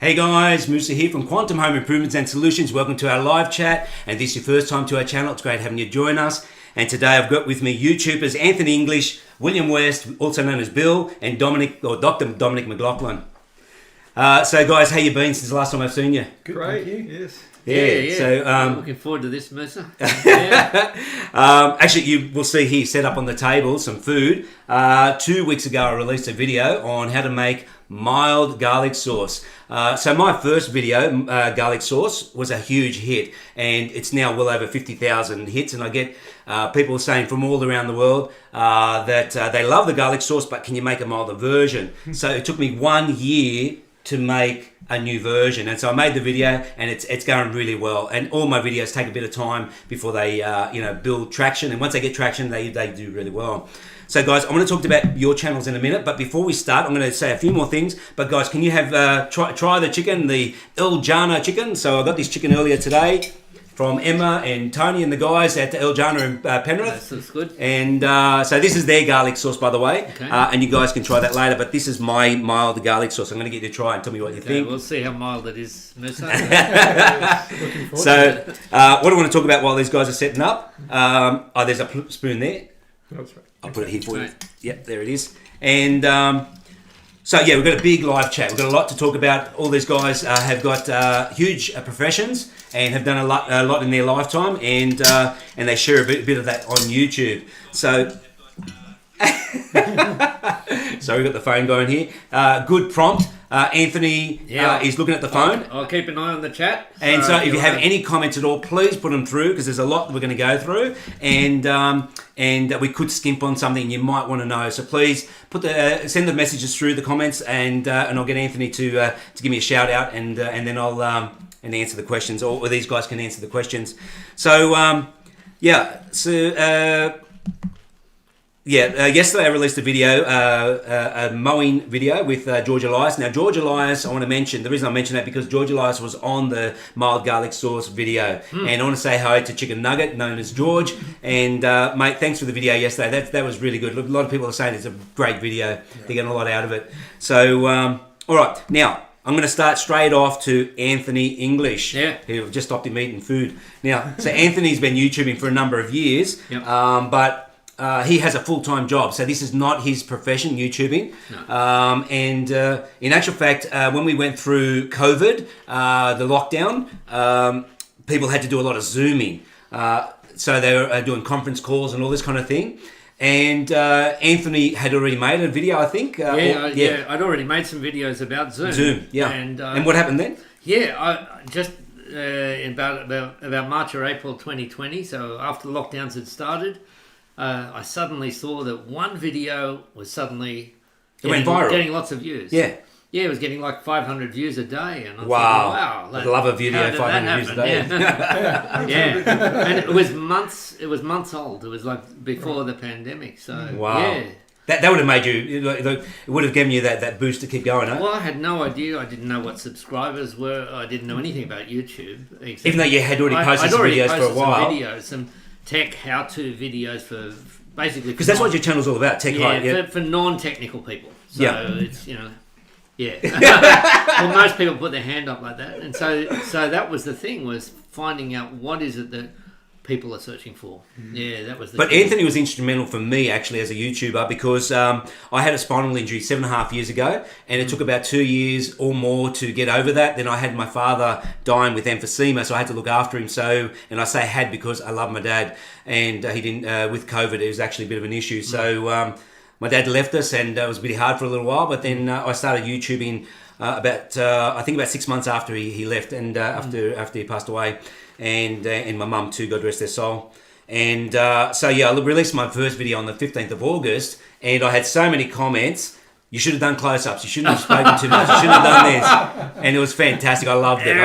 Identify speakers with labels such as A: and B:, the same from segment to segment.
A: Hey guys, Musa here from Quantum Home Improvements and Solutions. Welcome to our live chat. And this is your first time to our channel. It's great having you join us. And today I've got with me YouTubers Anthony English, William West, also known as Bill, and Dr. Dominic McLoughlin. So guys, how you been since the last time I've seen you?
B: Good,
C: great.
B: Thank you. Yes.
A: Yeah. So
C: I'm looking forward to this, Musa. Yeah.
A: actually, you will see here set up on the table some food. 2 weeks ago, I released a video on how to make mild garlic sauce. So my first video, garlic sauce, was a huge hit, and it's now well over 50,000 hits. And I get people saying from all around the world that they love the garlic sauce, but can you make a milder version? So it took me 1 year to make a new version, and so I made the video, and it's going really well. And all my videos take a bit of time before they build traction, and once they get traction, they do really well. So guys, I'm going to talk about your channels in a minute, but before we start, I'm going to say a few more things. But guys, can you have try the chicken, the El Jana chicken? So I got this chicken earlier today from Emma and Tony and the guys at El Jana in Penrith.
C: That's good.
A: And so this is their garlic sauce, by the way.
C: Okay.
A: And you guys can try that later, but this is my mild garlic sauce. I'm going to get you to try and tell me what you think.
C: We'll see how mild it is, Musa.
B: Looking forward
A: So
B: to it.
A: what I want to talk about while these guys are setting up, there's a spoon there.
B: That's right.
A: I'll put it here for you.
C: Right.
A: Yep, there it is. And so yeah, we've got a big live chat. We've got a lot to talk about. All these guys have got huge professions and have done a lot in their lifetime, and they share a bit of that on YouTube. So, so we've got the phone going here. Good prompt. Anthony is looking at the phone.
C: I'll keep an eye on the chat.
A: And so if you have any comments at all, please put them through, because there's a lot we're going to go through, and we could skimp on something you might want to know. So please send the messages through the comments, and I'll get Anthony to give me a shout out, and then I'll answer the questions, or these guys can answer the questions. So yesterday I released a video, a mowing video with George Elias. Now, George Elias, I want to mention, the reason I mention that because George Elias was on the mild garlic sauce video. And I want to say hi to Chicken Nugget, known as George. And mate, thanks for the video yesterday. That was really good. A lot of people are saying it's a great video. They're getting a lot out of it. So, all right, now I'm going to start straight off to Anthony English, who just stopped him eating food. Now, so Anthony's been YouTubing for a number of years, but he has a full-time job, so this is not his profession, YouTubing. No. And in actual fact, when we went through COVID, the lockdown, people had to do a lot of Zooming. So they were doing conference calls and all this kind of thing. And Anthony had already made a video, I think.
C: I'd already made some videos about Zoom. And
A: what happened then?
C: I just in about March or April 2020, so after the lockdowns had started, I suddenly saw that one video was suddenly
A: went viral,
C: getting lots of views.
A: Yeah,
C: it was getting like 500 views a day, and I
A: thought, wow! I love a video 500 views a day.
C: Yeah, and it was months. It was months old. It was like before the pandemic. So
A: wow. That would have made you. It would have given you that boost to keep going, huh?
C: Well, I had no idea. I didn't know what subscribers were. I didn't know anything about YouTube.
A: Even though you had already posted some videos for a while.
C: Some tech how-to videos for basically,
A: because that's what your channel's all about, tech
C: for non-technical people. So it's well, most people put their hand up like that, and so that was the thing, was finding out what is it that people are searching for. That was the
A: But
C: key.
A: Anthony was instrumental for me, actually, as a YouTuber, because I had a spinal injury 7.5 years ago, and it took about 2 years or more to get over that. Then I had my father dying with emphysema, so I had to look after him. So, and I say had because I love my dad, and he didn't. With COVID, it was actually a bit of an issue. So my dad left us, and it was a bit hard for a little while. But then I started YouTubing about 6 months after he left, and after he passed away. And my mum too, God rest their soul. And I released my first video on the 15th of August, and I had so many comments. You should have done close-ups. You shouldn't have spoken too much. You shouldn't have done this. And it was fantastic. I loved it.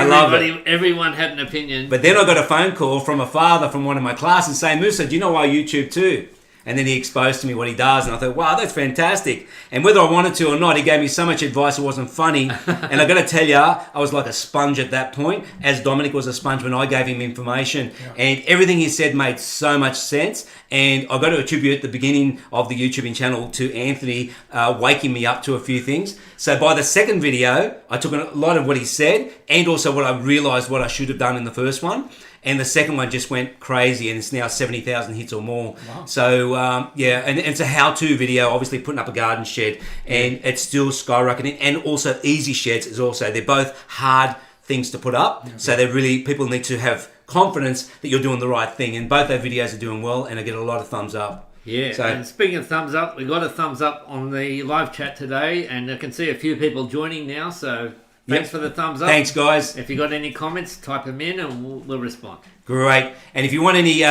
C: Everyone had an opinion.
A: But then I got a phone call from a father from one of my classes saying, Musa, do you know I YouTube too? And then he exposed to me what he does, and I thought, wow, that's fantastic. And whether I wanted to or not, he gave me so much advice it wasn't funny. And I got to tell you, I was like a sponge at that point, as Dominic was a sponge when I gave him information. And everything he said made so much sense. And I've got to attribute the beginning of the YouTubing channel to Anthony waking me up to a few things. So by the second video, I took a lot of what he said and also what I realised what I should have done in the first one. And the second one just went crazy, and it's now 70,000 hits or more.
B: Wow.
A: So, and it's a how-to video, obviously putting up a garden shed, and it's still skyrocketing. And also easy sheds is also, they're both hard things to put up. So they're really, people need to have confidence that you're doing the right thing. And both our videos are doing well, and I get a lot of thumbs up.
C: Yeah,
A: So-
C: and speaking of thumbs up, we got a thumbs up on the live chat today, and I can see a few people joining now, so thanks for the thumbs up.
A: Thanks, guys.
C: If you got any comments, type them in and we'll respond.
A: Great. And if you want any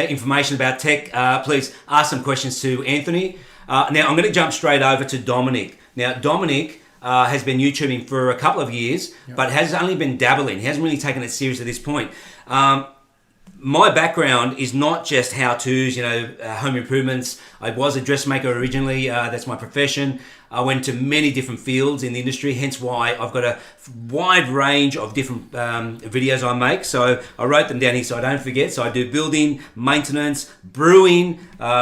A: information about tech, please ask some questions to Anthony. Now, I'm going to jump straight over to Dominic. Now, Dominic has been YouTubing for a couple of years, but has only been dabbling. He hasn't really taken it serious at this point. My background is not just how-tos, home improvements. I was a dressmaker originally. That's my profession. I went to many different fields in the industry, hence why I've got a wide range of different videos I make. So I wrote them down here so I don't forget. So I do building, maintenance, brewing,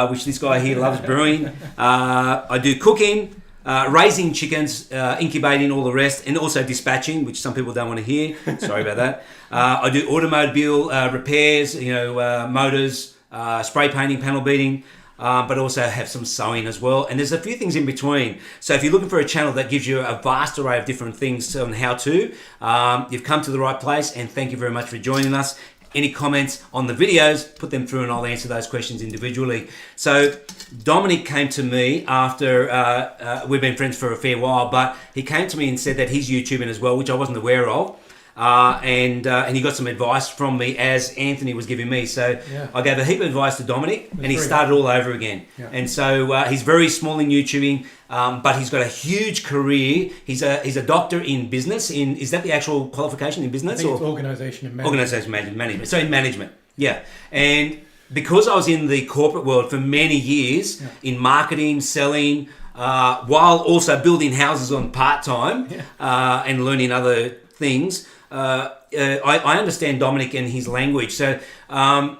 A: which this guy here loves brewing. I do cooking, raising chickens, incubating, all the rest, and also dispatching, which some people don't want to hear. Sorry about that. I do automobile repairs, motors, spray painting, panel beating, but also have some sewing as well. And there's a few things in between. So if you're looking for a channel that gives you a vast array of different things on how to, you've come to the right place, and thank you very much for joining us. Any comments on the videos, put them through and I'll answer those questions individually. So Dominic came to me after, we've been friends for a fair while, but he came to me and said that he's YouTubing as well, which I wasn't aware of. And he got some advice from me as Anthony was giving me. So I gave a heap of advice to Dominic, and he started all over again. Yeah. And so he's very small in YouTubing, but he's got a huge career. He's a doctor in business. Is that the actual qualification in business?
B: I think it's organisation and management.
A: Organisation management. So in management, yeah. And because I was in the corporate world for many years, in marketing, selling, while also building houses on part-time and learning other things, I understand Dominic and his language. So I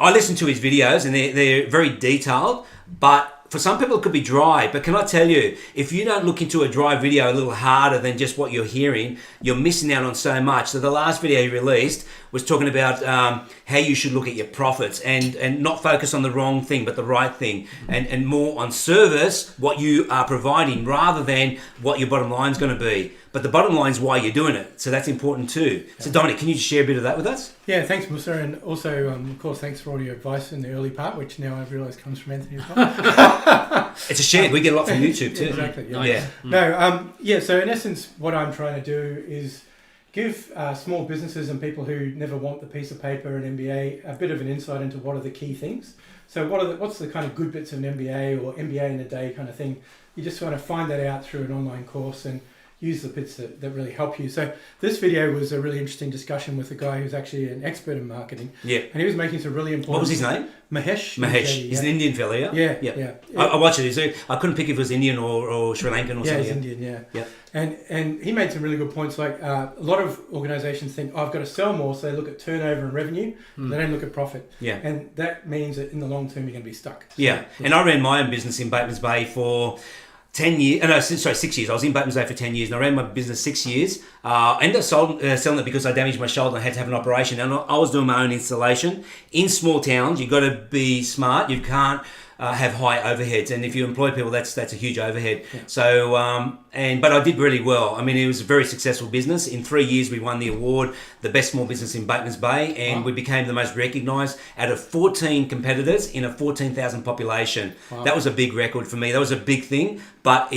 A: listen to his videos, and they're very detailed, but for some people it could be dry. But can I tell you, if you don't look into a dry video a little harder than just what you're hearing, you're missing out on so much. So the last video he released was talking about how you should look at your profits and not focus on the wrong thing but the right thing, and more on service, what you are providing, rather than what your bottom line is going to be. But the bottom line is why you're doing it. So that's important too. So Dominic, can you just share a bit of that with us?
B: Yeah, thanks, Musa. And also, of course, thanks for all your advice in the early part, which now I've realised comes from Anthony as well.
A: It's a share. We get a lot from YouTube too.
B: Exactly. Yeah.
A: Yeah.
B: No. So in essence, what I'm trying to do is give small businesses and people who never want the piece of paper and MBA a bit of an insight into what are the key things. So what's the kind of good bits of an MBA or MBA in a day kind of thing. You just want to find that out through an online course and use the bits that really help you. So this video was a really interesting discussion with a guy who's actually an expert in marketing.
A: Yeah.
B: And he was making some really important...
A: What was his name?
B: Mahesh.
A: He's an Indian fella, yeah?
B: Yeah.
A: I watched it. I couldn't pick if it was Indian or Sri Lankan or something.
B: Yeah, he's Indian, yeah. And he made some really good points, like a lot of organisations think, I've got to sell more, so they look at turnover and revenue, they don't look at profit. Yeah. And that means that in the long term you're going to be stuck.
A: Yeah, and I ran my own business in Batemans Bay for 6 years. I was in Batemans Bay for 10 years, and I ran my business 6 years. I ended up selling it because I damaged my shoulder and I had to have an operation. And I was doing my own installation. In small towns, you've got to be smart. You can't have high overheads, and if you employ people, that's a huge overhead. Yeah. So, but I did really well. I mean, it was a very successful business. In 3 years, we won the award, the best small business in Batemans Bay, and we became the most recognised out of 14 competitors in a 14,000 population. Wow. That was a big record for me. That was a big thing, but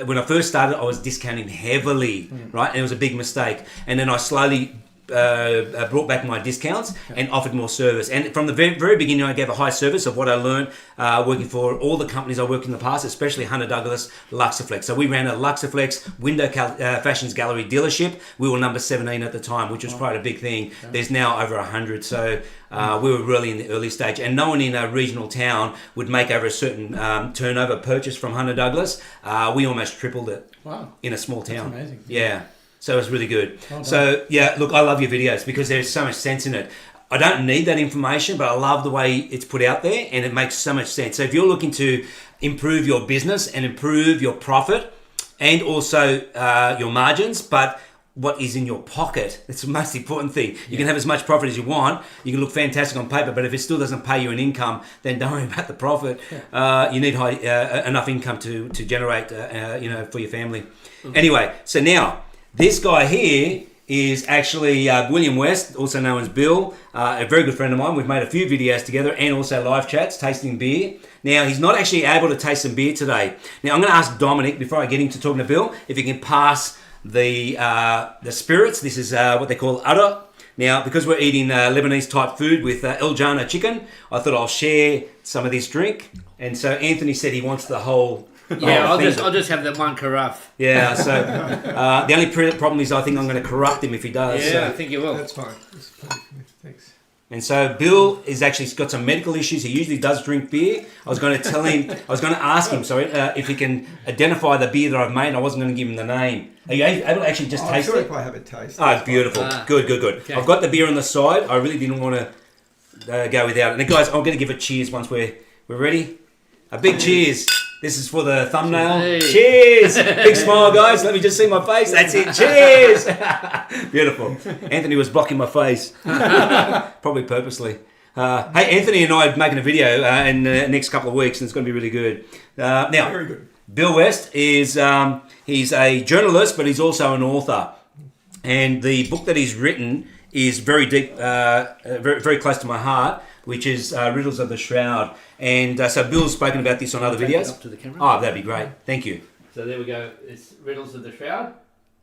A: when I first started, I was discounting heavily, right? And it was a big mistake. And then I slowly brought back my discounts and offered more service. And from the very beginning, I gave a high service of what I learned working for all the companies I worked in the past, especially Hunter Douglas, Luxaflex. So we ran a Luxaflex window fashions gallery dealership. We were number 17 at the time, which was quite a big thing. Okay. There's now over 100. So we were really in the early stage. And no one in a regional town would make over a certain turnover purchase from Hunter Douglas. We almost tripled it.
B: Wow.
A: In a small town.
B: That's amazing.
A: Yeah. So it was really good.
B: Well done.
A: So yeah, look, I love your videos because there's so much sense in it. I don't need that information, but I love the way it's put out there and it makes so much sense. So if you're looking to improve your business and improve your profit and also your margins, but what is in your pocket, that's the most important thing. You can have as much profit as you want. You can look fantastic on paper, but if it still doesn't pay you an income, then don't worry about the profit. You need enough income to generate, for your family. Anyway, so now this guy here is actually William West, also known as Bill, a very good friend of mine. We've made a few videos together and also live chats, tasting beer. Now, he's not actually able to taste some beer today. Now, I'm going to ask Dominic, before I get into talking to Bill, if he can pass the spirits. This is what they call udder. Now, because we're eating Lebanese type food with El Jana chicken, I thought I'll share some of this drink. And so Anthony said he wants the whole...
C: Yeah, I'll just have that one carafe.
A: Yeah, so the only problem is I think I'm going to corrupt him if he does.
C: Yeah,
A: so.
C: I think you will.
D: That's fine. That's fine. Thanks.
A: And so Bill is actually got some medical issues. He usually does drink beer. I was going to ask him, if he can identify the beer that I've made. I wasn't going to give him the name. Are you able to actually just taste
D: it?
A: it?
D: If I have a taste.
A: Oh, it's beautiful. Good.
C: Okay.
A: I've got the beer on the side. I really didn't want to go without it. And guys, I'm going to give a cheers once we're ready. A big cheers. This is for the thumbnail.
C: Hey.
A: Cheers! Big smile, guys. Let me just see my face. That's it. Cheers! Beautiful. Anthony was blocking my face. Probably purposely. Hey, Anthony and I are making a video in the next couple of weeks, and it's going to be really good. Now,
D: Very good.
A: Bill West is he's a journalist, but he's also an author. And the book that he's written is very deep, very, very close to my heart, which is Riddles of the Shroud. And so Bill's spoken about this on other videos.
C: Up to the camera.
A: Oh, that'd be great. Thank you.
C: So there we go. It's Riddles of the Shroud.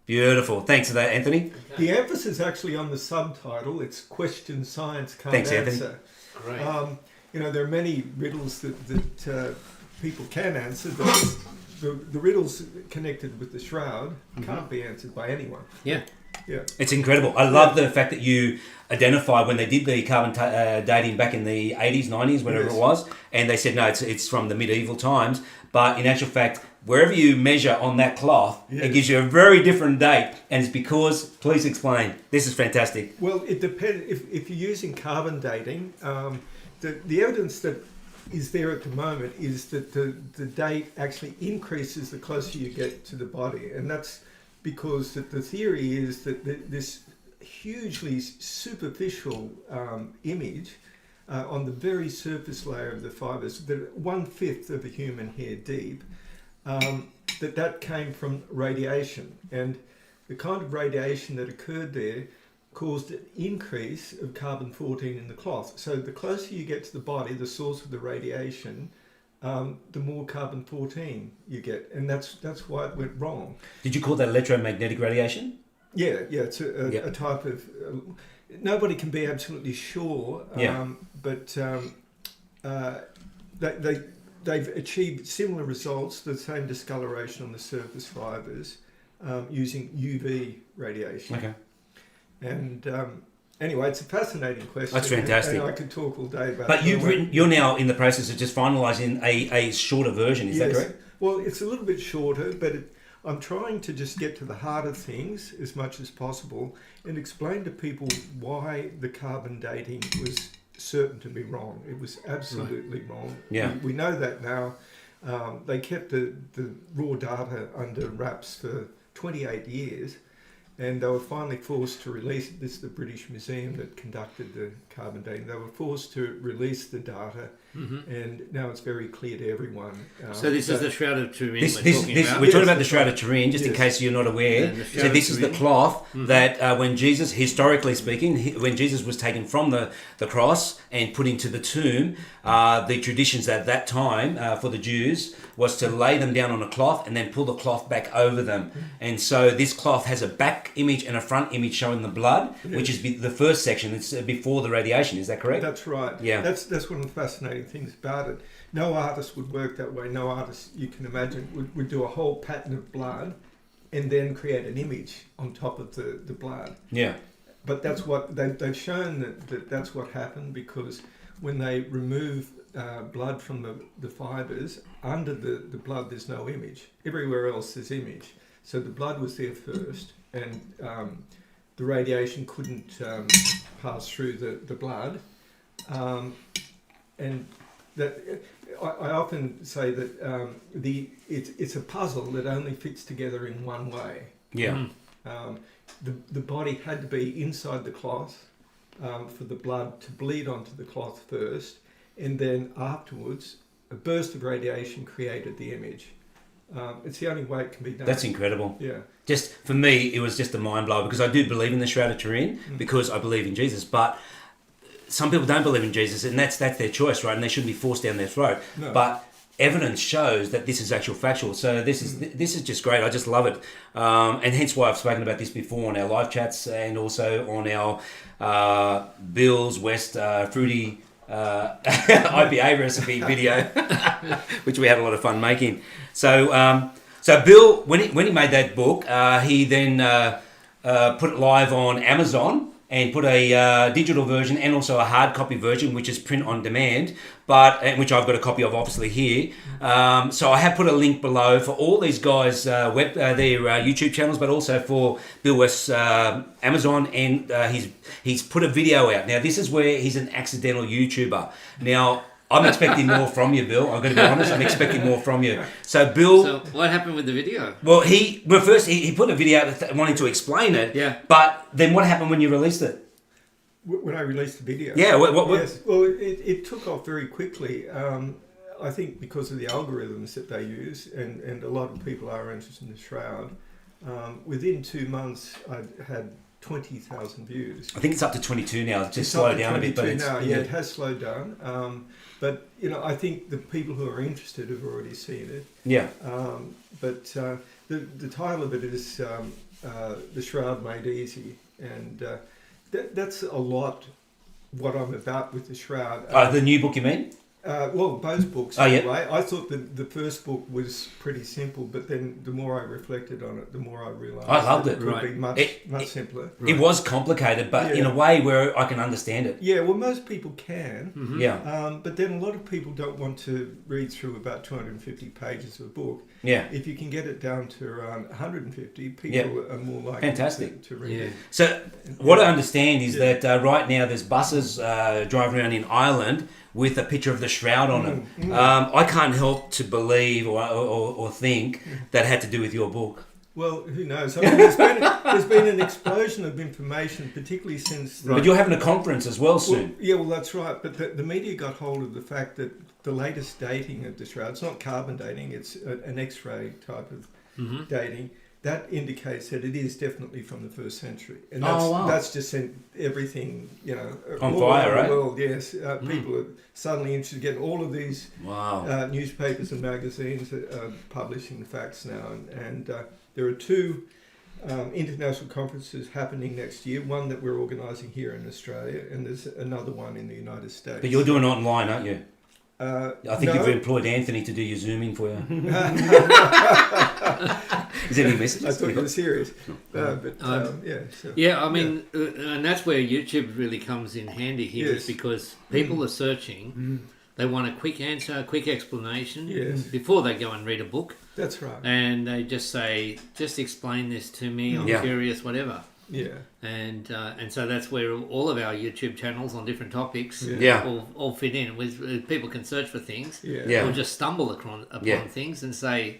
A: Beautiful. Thanks for that, Anthony.
D: The emphasis actually on the subtitle. It's question science can't
A: Thanks,
D: answer.
A: Anthony.
D: Great. There are many riddles that people can answer, but the riddles connected with the shroud can't be answered by anyone.
C: Yeah.
D: Yeah.
A: It's incredible. I love the fact that you identified when they did the carbon dating back in the 80s, 90s, whatever it was, and they said, no, it's from the medieval times. But in actual fact, wherever you measure on that cloth, it gives you a very different date. And it's because, please explain. This is fantastic.
D: Well, it depends. If you're using carbon dating, the evidence that is there at the moment is that the date actually increases the closer you get to the body. And that's because the theory is that this hugely superficial image on the very surface layer of the fibres, that 1/5 of a human hair deep, that came from radiation. And the kind of radiation that occurred there caused an increase of carbon-14 in the cloth. So the closer you get to the body, the source of the radiation, the more carbon-14 you get. And that's why it went wrong.
A: Did you call that electromagnetic radiation?
D: Yeah, it's a type of... nobody can be absolutely sure, but they've achieved similar results, the same discoloration on the surface fibres, using UV radiation.
A: Okay.
D: And anyway, it's a fascinating question.
A: That's fantastic.
D: And I could talk all day about it.
A: But you're now in the process of just finalising a shorter version, is that correct?
D: Well, it's a little bit shorter, but I'm trying to just get to the heart of things as much as possible and explain to people why the carbon dating was certain to be wrong. It was absolutely wrong.
A: Yeah.
D: We know that now. They kept the raw data under wraps for 28 years, and they were finally forced to release, this is the British Museum that conducted the carbon dating, they were forced to release the data and now it's very clear to everyone.
C: So this is the Shroud of Turin we're talking about?
A: We're talking about the Shroud of Turin, just in case you're not aware.
C: Yeah,
A: So this is the cloth that when Jesus, historically speaking, when Jesus was taken from the cross and put into the tomb, the traditions at that time for the Jews was to lay them down on a cloth and then pull the cloth back over them. And so this cloth has a back image and a front image showing the blood, which is the first section. It's before the radiation. Is that correct?
D: That's right.
A: Yeah.
D: That's one of the fascinating things about it. No artist would work that way. No artist, you can imagine, would do a whole pattern of blood and then create an image on top of the blood.
A: Yeah.
D: But that's what they've shown that's what happened, because when they remove blood from the fibres, under the blood there's no image. Everywhere else there's image. So the blood was there first, and the radiation couldn't pass through the blood. And that I often say that it's a puzzle that only fits together in one way.
A: Yeah.
D: The body had to be inside the cloth for the blood to bleed onto the cloth first, and then afterwards a burst of radiation created the image. It's the only way it can be done.
A: That's incredible.
D: Yeah.
A: Just for me, it was just a mind blower, because I do believe in the Shroud of Turin because I believe in Jesus, but some people don't believe in Jesus, and that's their choice, right? And they shouldn't be forced down their throat. No. But evidence shows that this is actual factual. So this is just great. I just love it, and hence why I've spoken about this before on our live chats and also on our Bill's West Fruity IPA recipe video, which we had a lot of fun making. So Bill, when he made that book, he then put it live on Amazon and put a digital version and also a hard copy version, which is print on demand, which I've got a copy of obviously here. So I have put a link below for all these guys' their YouTube channels, but also for Bill West's Amazon, and he's put a video out. Now this is where he's an accidental YouTuber. Now I'm expecting more from you, Bill. I'm going to be honest. I'm expecting more from you. So, Bill...
C: So, what happened with the video?
A: Well, first he put a video out wanting to explain it.
C: Yeah.
A: But then what happened when you released it?
D: When I released the video?
A: Yeah.
D: Yes. Well, it took off very quickly. I think because of the algorithms that they use, and a lot of people are interested in the Shroud. Within 2 months, I had 20,000 views.
A: I think it's up to 22 now. It's just slowed down a bit. But
D: now. Yeah, it has slowed down. But I think the people who are interested have already seen it.
A: Yeah.
D: But the title of it is The Shroud Made Easy, and that's a lot what I'm about with the Shroud.
A: The new book, you mean?
D: Well, both books.
A: Oh, yeah.
D: Anyway. I thought the first book was pretty simple, but then the more I reflected on it, the more I realised
A: I loved it.
D: It could be much simpler.
A: It was complicated, but in a way where I can understand it.
D: Yeah, well, most people can.
A: Mm-hmm. Yeah.
D: But then a lot of people don't want to read through about 250 pages of a book.
A: Yeah.
D: If you can get it down to around 150, people are more likely to read it.
A: So what I understand is that right now there's buses driving around in Ireland with a picture of the Shroud on it. I can't help to believe or think that had to do with your book.
D: Well, who knows? I mean, there's been an explosion of information, particularly since...
A: But you're having a conference as well soon.
D: Well, that's right. But the media got hold of the fact that the latest dating of the Shroud, it's not carbon dating, it's an X-ray type of dating, that indicates that it is definitely from the 1st century. And that's just sent everything,
A: on
D: all
A: fire,
D: over
A: right?
D: the world, yes. People are suddenly interested in getting all of these newspapers and magazines that are publishing facts now. And there are 2 international conferences happening next year, one that we're organising here in Australia, and there's another one in the United States.
A: But you're doing it online, aren't you? I think you've employed Anthony to do your Zooming for you. Is there any message?
D: I thought you were serious.
C: I mean, and that's where YouTube really comes in handy here, is because people are searching. They want a quick answer, a quick explanation before they go and read a book.
D: That's right.
C: And they just say, just explain this to me, I'm curious, whatever.
D: Yeah.
C: And so that's where all of our YouTube channels on different topics all fit in. With people can search for things or just stumble upon things and say,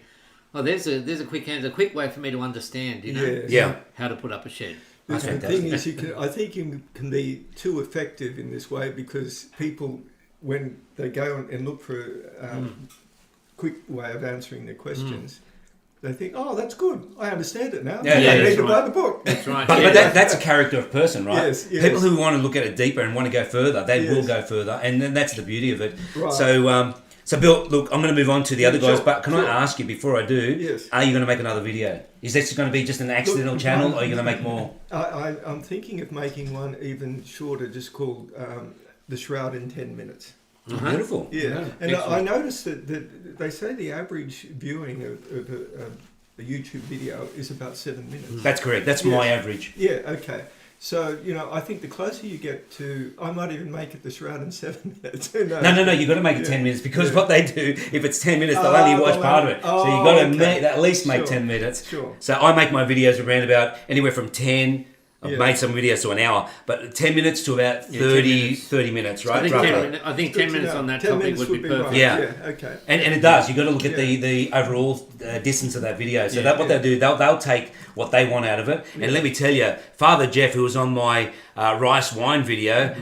C: oh, there's a quick answer, a quick way for me to understand, how to put up a shed.
D: The thing is, I think you can be too effective in this way, because people when they go and look for quick way of answering their questions, they think, oh, that's good. I understand it now.
A: Yeah,
D: I need to buy the book.
C: That's right.
A: But that's a character of person, right?
D: Yes.
A: People who want to look at it deeper and want to go further, they will go further. And then that's the beauty of it.
D: Right.
A: So Bill, look, I'm going to move on to the other guys,
D: sure,
A: but can I ask you before I do,
D: Yes.
A: are you going to make another video? Is this going to be just an accidental channel, or are you going to make more?
D: I'm thinking of making one even shorter, just called The Shroud in 10 Minutes.
A: Beautiful.
D: Yeah, and I noticed that they say the average viewing of a YouTube video is about 7 minutes.
A: That's correct. That's my average.
D: Yeah, okay. So, I think the closer you get to... I might even make it The Shroud in 7 minutes. Who knows?
A: No, you've got to make it 10 minutes, because what they do, if it's 10 minutes, they'll only watch part of it. So you've got to at least make 10 minutes.
D: Sure.
A: So I make my videos around about anywhere from 10... I've made some videos to an hour, but 10 minutes to about 30 minutes, right?
C: I think 10 minutes on that topic would be perfect.
D: Right. Yeah, okay.
A: And it does. You've got to look at the overall distance of that video. So what they'll do, they'll take what they want out of it. And let me tell you, Father Jeff, who was on my rice wine video,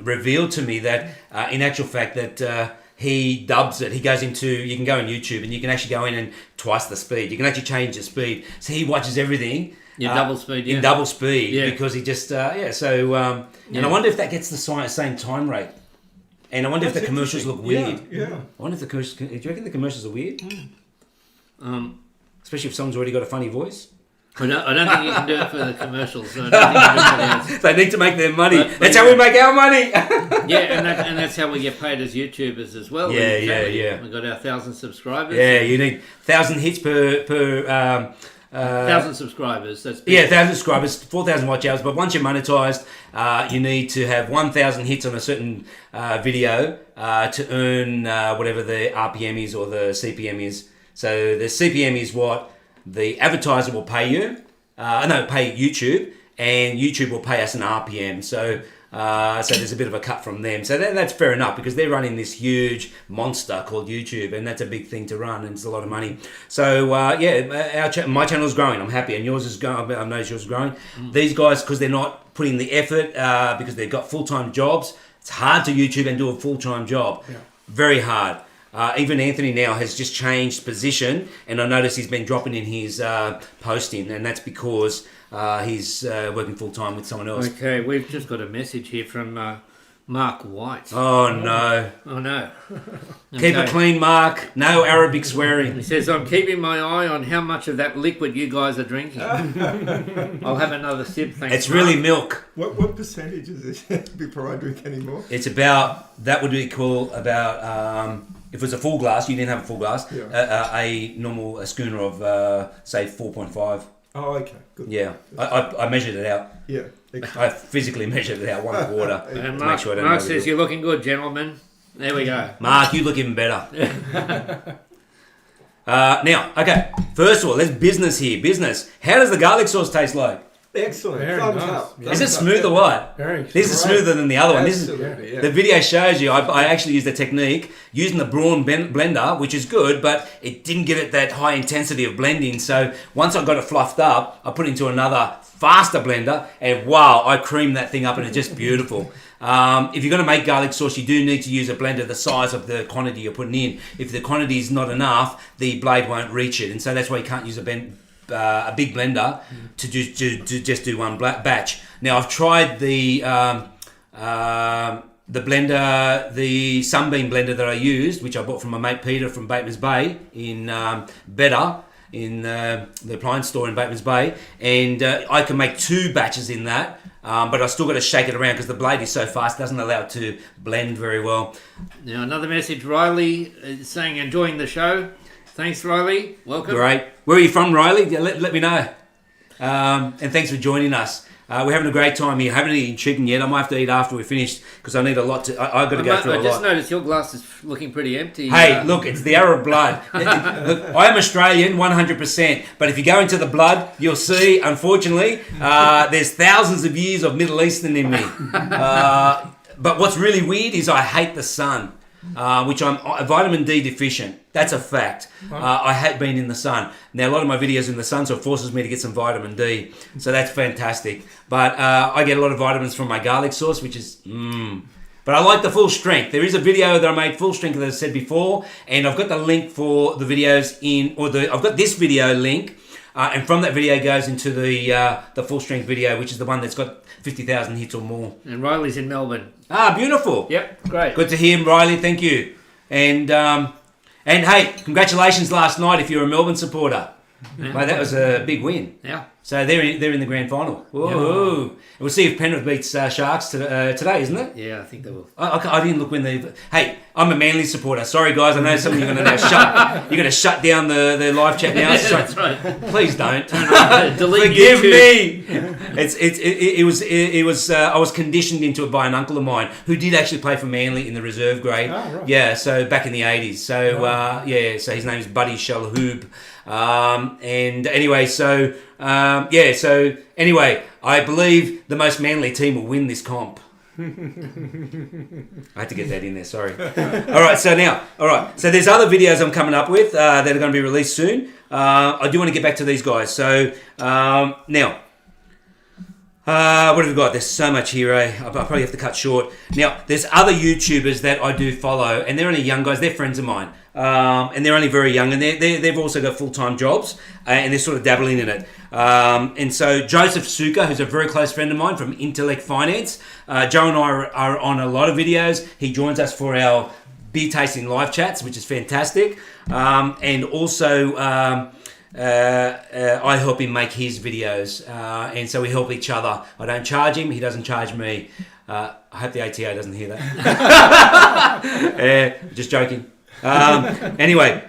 A: revealed to me that in actual fact that he dubs it. He goes into, you can go on YouTube and you can actually go in and twice the speed. You can actually change the speed. So he watches everything.
C: Double speed,
A: in double speed, because he just and I wonder if that gets the same time rate, and I wonder if the commercials look weird.
D: Yeah.
A: I wonder if the commercials. Do you reckon the commercials are weird? Especially if someone's already got a funny voice.
C: I don't think you can do it for the commercials. So I don't think
A: they need to make their money. That's how we make our money.
C: and that's how we get paid as YouTubers as well.
A: Yeah.
C: We've got our 1,000 subscribers.
A: Yeah, you need 1,000 hits per
C: 1,000 subscribers. That's
A: 1,000 subscribers, 4,000 watch hours. But once you're monetized, you need to have 1,000 hits on a certain video to earn whatever the RPM is or the CPM is. So the CPM is what the advertiser will pay you. Pay YouTube, and YouTube will pay us an RPM. So there's a bit of a cut from them. So that's fair enough, because they're running this huge monster called YouTube, and that's a big thing to run, and it's a lot of money. So my channel is growing. I'm happy, and yours is going. I've noticed yours is growing. These guys, because they're not putting the effort, because they've got full-time jobs. It's hard to YouTube and do a full-time job. Yeah. Very hard. Even Anthony now has just changed position, and I notice he's been dropping in his posting, and that's because he's working full time with someone else.
C: Okay, we've just got a message here from Mark White.
A: Oh no! Keep it clean, Mark. No Arabic swearing.
C: He says, "I'm keeping my eye on how much of that liquid you guys are drinking. I'll have another sip, thanks."
A: It's really milk.
D: What percentage is it before I drink anymore?
A: It's about, that would be called about. If it was a full glass, you didn't have a full glass. Yeah. A schooner of say 4.5.
D: Oh, okay, good.
A: Yeah, I measured it out.
D: Yeah,
A: I physically measured it out 1/4.
C: And Mark says, "You're looking good, gentlemen." There we go.
A: Mark, you look even better. Now, okay. First of all, there's business here. Business. How does the garlic sauce taste like?
D: Excellent.
B: Very
D: Thumbs
B: nice.
D: up.
B: Yeah.
A: Is it smooth or what?
B: Very.
A: This is smoother than the other one.
D: Absolutely,
A: The video shows you. I actually used the technique using the Braun blender, which is good, but it didn't give it that high intensity of blending. So once I got it fluffed up, I put it into another faster blender, and wow, I creamed that thing up, and it's just beautiful. If you're going to make garlic sauce, you do need to use a blender the size of the quantity you're putting in. If the quantity is not enough, the blade won't reach it, and so that's why you can't use a big blender to just do one batch. Now I've tried the blender, the Sunbeam blender that I used, which I bought from my mate Peter from Bateman's Bay in Better, in the appliance store in Bateman's Bay, and I can make 2 batches in that. But I still got to shake it around because the blade is so fast, it doesn't allow it to blend very well.
C: Now another message, Riley is saying, enjoying the show. Thanks, Riley. Welcome.
A: Great. Where are you from, Riley? Yeah, let me know. And thanks for joining us. We're having a great time here. I haven't eaten chicken yet. I might have to eat after we're finished because I need a lot to... I've got to go through a lot.
C: I just noticed your glass is looking pretty empty.
A: Hey, look, it's the Arab blood. Look, I am Australian, 100%. But if you go into the blood, you'll see, unfortunately, there's thousands of years of Middle Eastern in me. But what's really weird is I hate the sun. Which I'm vitamin D deficient. That's a fact. I hate being in the sun. Now, a lot of my videos in the sun, so it forces me to get some vitamin D. So that's fantastic. But I get a lot of vitamins from my garlic sauce, which is, But I like the full strength. There is a video that I made full strength, as I said before, and I've got the link for the videos I've got this video link, and from that video goes into the full strength video, which is the one that's got 50,000 hits or more.
C: And Riley's in Melbourne.
A: Beautiful.
C: Yep, great.
A: Good to hear him, Riley. Thank you. And hey, congratulations last night if you're a Melbourne supporter. Yeah. Mate, that was a big win.
C: Yeah.
A: So they're in the grand final. Whoa. Yeah. We'll see if Penrith beats Sharks today, isn't it?
C: Yeah, I think they will.
A: I didn't look when they... Hey, I'm a Manly supporter. Sorry, guys. I know some of you are going to shut down the live chat now.
C: That's right.
A: Please don't.
C: Delete
A: Forgive me. It was. I was conditioned into it by an uncle of mine who did actually play for Manly in the reserve grade.
B: Oh, right.
A: Yeah, so back in the 80s. So so his name is Buddy Shalhoub. And anyway, so I believe the most Manly team will win this comp. I had to get that in there, sorry. All right, so there's other videos I'm coming up with that are going to be released soon. I do want to get back to these guys. So now, what have we got? There's so much here, I'll probably have to cut short. Now, there's other YouTubers that I do follow, and they're only young guys. They're friends of mine. And they're only very young, and they've also got full-time jobs, and they're sort of dabbling in it. And so Joseph Suka, who's a very close friend of mine from Intellect Finance, Joe and I are on a lot of videos. He joins us for our beer tasting live chats, which is fantastic. And also I help him make his videos, and so we help each other. I don't charge him, he doesn't charge me. I hope the ATO doesn't hear that. Just joking. Anyway,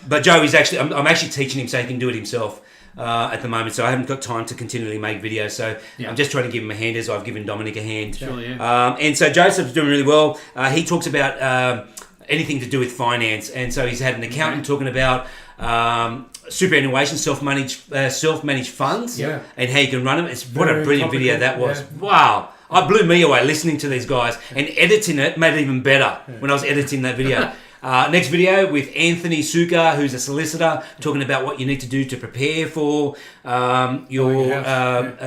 A: but Joe is actually, I'm actually teaching him so he can do it himself at the moment, so I haven't got time to continually make videos, so I'm just trying to give him a hand as I've given Dominic a hand.
C: Sure, yeah.
A: And so Joseph's doing really well. He talks about anything to do with finance, and so he's had an accountant talking about superannuation, self-managed funds, and how you can run them. What a brilliant video that was. Yeah. Wow. I blew me away listening to these guys, and editing it made it even better when I was editing that video. Next video with Anthony Suka, who's a solicitor, talking about what you need to do to prepare for your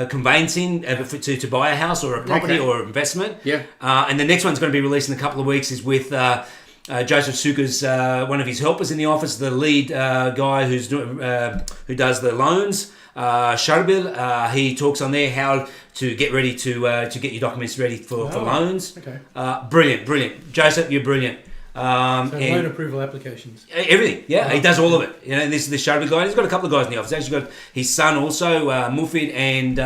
A: conveyancing to buy a house or a property or investment. Yeah. And the next one's going to be released in a couple of weeks is with Joseph Suka's one of his helpers in the office, the lead guy who does the loans. Sharbil, he talks on there how to get ready to get your documents ready for loans. Okay. Brilliant. Joseph, you're brilliant.
B: So loan approval applications.
A: Everything, he does all of it. You know, and this is the Sharbil guy. He's got a couple of guys in the office. He's actually got his son also, Mufid, and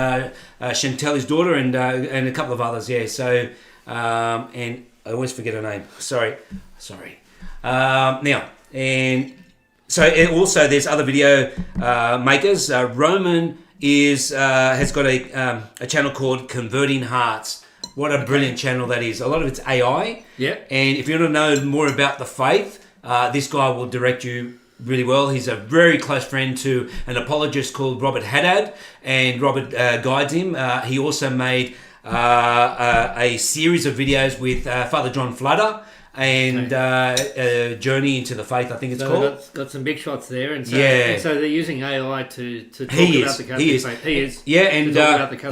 A: Chantel, his daughter, and a couple of others. Yeah. So and I always forget her name. Sorry. Now and. So also there's other video makers. Roman has got a channel called Converting Hearts. What a brilliant channel that is. A lot of it's AI. Yeah. And if you want to know more about the faith, this guy will direct you really well. He's a very close friend to an apologist called Robert Haddad, and Robert guides him. He also made a series of videos with Father John Fludder, and Journey into the Faith, I think it's called.
C: Got some big shots there, and so they're using AI to talk about the Catholic faith. He is.
A: Yeah, and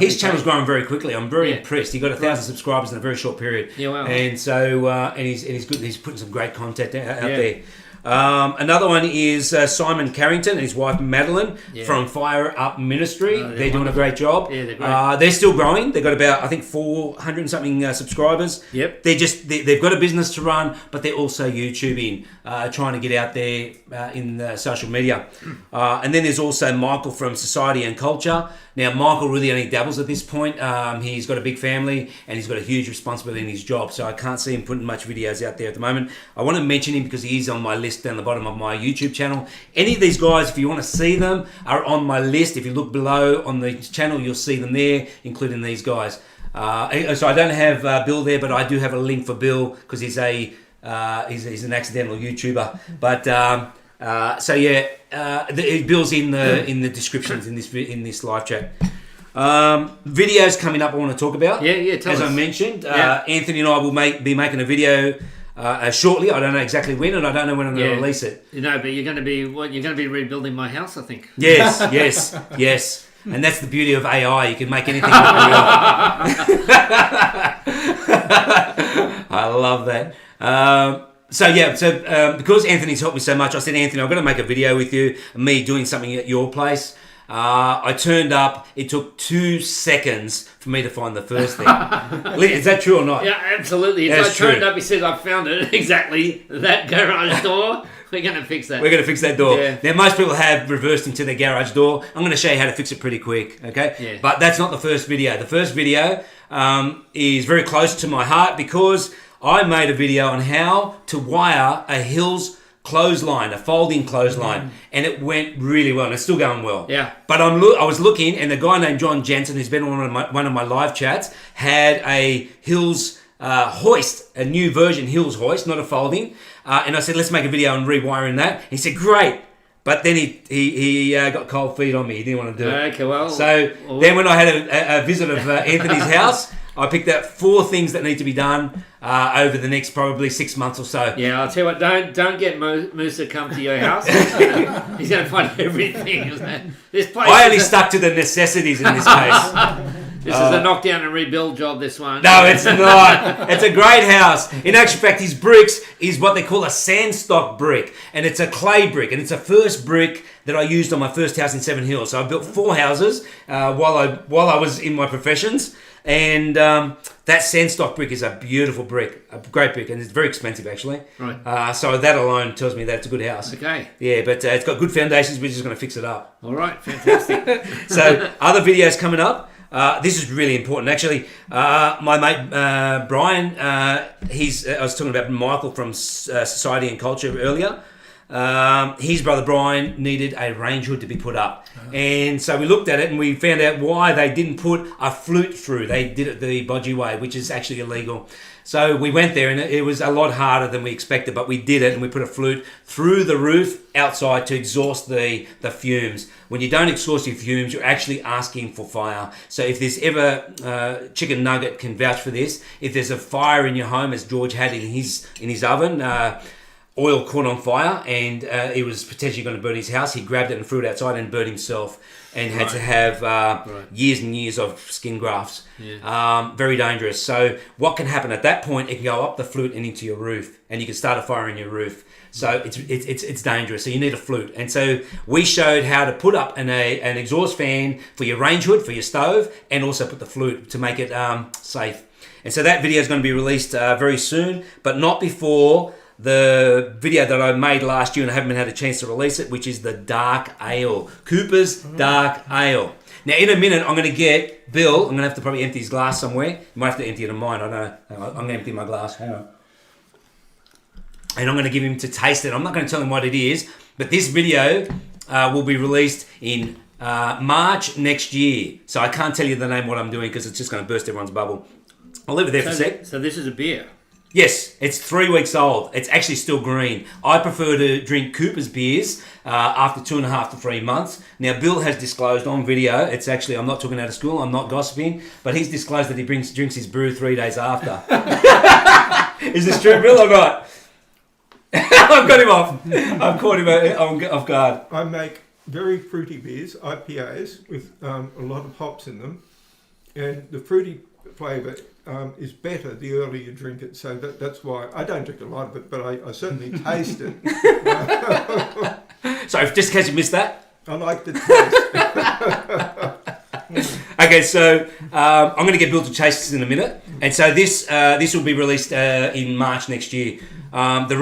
A: his channel's growing very quickly. I'm very impressed. He got 1,000 subscribers in a very short period. Yeah, wow. And so and he's good. He's putting some great content out there. Another one is Simon Carrington and his wife Madeline from Fire Up Ministry. They're doing a great job. Yeah, they're great. They're still growing. They've got about, I think, 400 and something subscribers. Yep. They've got a business to run, but they're also YouTubing, trying to get out there in social media. And then there's also Michael from Society and Culture. Now, Michael really only dabbles at this point. He's got a big family and he's got a huge responsibility in his job, so I can't see him putting much videos out there at the moment. I want to mention him because he is on my list down the bottom of my YouTube channel. Any of these guys, if you want to see them, are on my list. If you look below on the channel, you'll see them there, including these guys. So I don't have Bill there, but I do have a link for Bill because he's an accidental YouTuber. But Bill's in the descriptions in this live chat. Videos coming up I want to talk about. As I mentioned, Anthony and I will be making a video shortly. I don't know exactly when, and I don't know when I'm going to release it.
C: But you're going to be rebuilding my house, I think.
A: Yes. And that's the beauty of AI. You can make anything look real. I love that. Because Anthony's helped me so much, I said, Anthony, I'm going to make a video with you, me doing something at your place. I turned up. It took 2 seconds for me to find the first thing. Is that true or not?
C: Yeah, absolutely. I turned up, he says, I found it. Exactly. That garage door. We're going to fix that.
A: We're going to fix that door.
C: Yeah.
A: Now, most people have reversed into their garage door. I'm going to show you how to fix it pretty quick, okay?
C: Yeah.
A: But that's not the first video. The first video is very close to my heart because I made a video on how to wire a Hills clothesline, a folding clothesline, and it went really well, and it's still going well.
C: Yeah.
A: But I was looking, and the guy named John Jensen, who's been on one of my live chats, had a Hills hoist, a new version Hills hoist, not a folding. And I said, let's make a video on rewiring that. He said, great. But then he got cold feet on me. He didn't want to do it.
C: Okay, well.
A: So then when I had a visit of Anthony's house, I picked out 4 things that need to be done over the next probably 6 months or so.
C: Yeah, I'll tell you what, don't get Musa come to your house. He's going to find everything, isn't it? This place
A: I only stuck to the necessities in this case.
C: This is a knockdown and rebuild job, this one.
A: No, it's not. It's a great house. In actual fact, his bricks is what they call a sandstock brick. And it's a clay brick. And it's the first brick that I used on my first house in Seven Hills. So I built 4 houses while I was in my professions. And that sandstock brick is a beautiful brick, a great brick, and it's very expensive actually.
C: Right.
A: So that alone tells me that it's a good house.
C: Okay.
A: Yeah, but it's got good foundations. We're just going to fix it up.
C: All right, fantastic.
A: So other videos coming up. This is really important. Actually, my mate Brian, I was talking about Michael from Society and Culture earlier. His brother Brian needed a range hood to be put up. And so we looked at it and we found out why they didn't put a flute through. They did it the bodgy way, which is actually illegal. So we went there and it was a lot harder than we expected, but we did it and we put a flute through the roof outside to exhaust the fumes. When you don't exhaust your fumes, you're actually asking for fire. So if there's ever, Chicken Nugget can vouch for this, if there's a fire in your home, as George had in his oven, oil caught on fire and it was potentially going to burn his house, he grabbed it and threw it outside and burned himself and had to have years and years of skin grafts.
C: Yeah.
A: Very dangerous. So what can happen at that point, it can go up the flute and into your roof and you can start a fire in your roof. So it's dangerous. So you need a flute. And so we showed how to put up an exhaust fan for your range hood, for your stove, and also put the flute to make it safe. And so that video is going to be released very soon, but not before the video that I made last year and I haven't had a chance to release it, which is the Dark Ale. Cooper's Dark Ale. Now, in a minute, I'm going to get Bill. I'm going to have to probably empty his glass somewhere. You might have to empty it in mine. I don't know. I'm going to empty my glass. Hang on. And I'm going to give him to taste it. I'm not going to tell him what it is, but this video will be released in March next year. So I can't tell you the name of what I'm doing because it's just going to burst everyone's bubble. I'll leave it there for a sec.
C: So this is a beer?
A: Yes, it's 3 weeks old. It's actually still green. I prefer to drink Cooper's beers after 2.5 to 3 months. Now, Bill has disclosed on video, it's actually, I'm not talking out of school, I'm not gossiping, but he's disclosed that he drinks his brew 3 days after. Is this true, Bill, or not? I've got him off. I've caught him off guard.
D: I make very fruity beers, IPAs, with a lot of hops in them. And the fruity flavour is better the earlier you drink it. So that's why I don't drink a lot of it, but I certainly taste it.
A: So just in case you missed that.
D: I like the taste.
A: Okay, so I'm going to get Bill to taste this in a minute. And so this will be released in March next year. The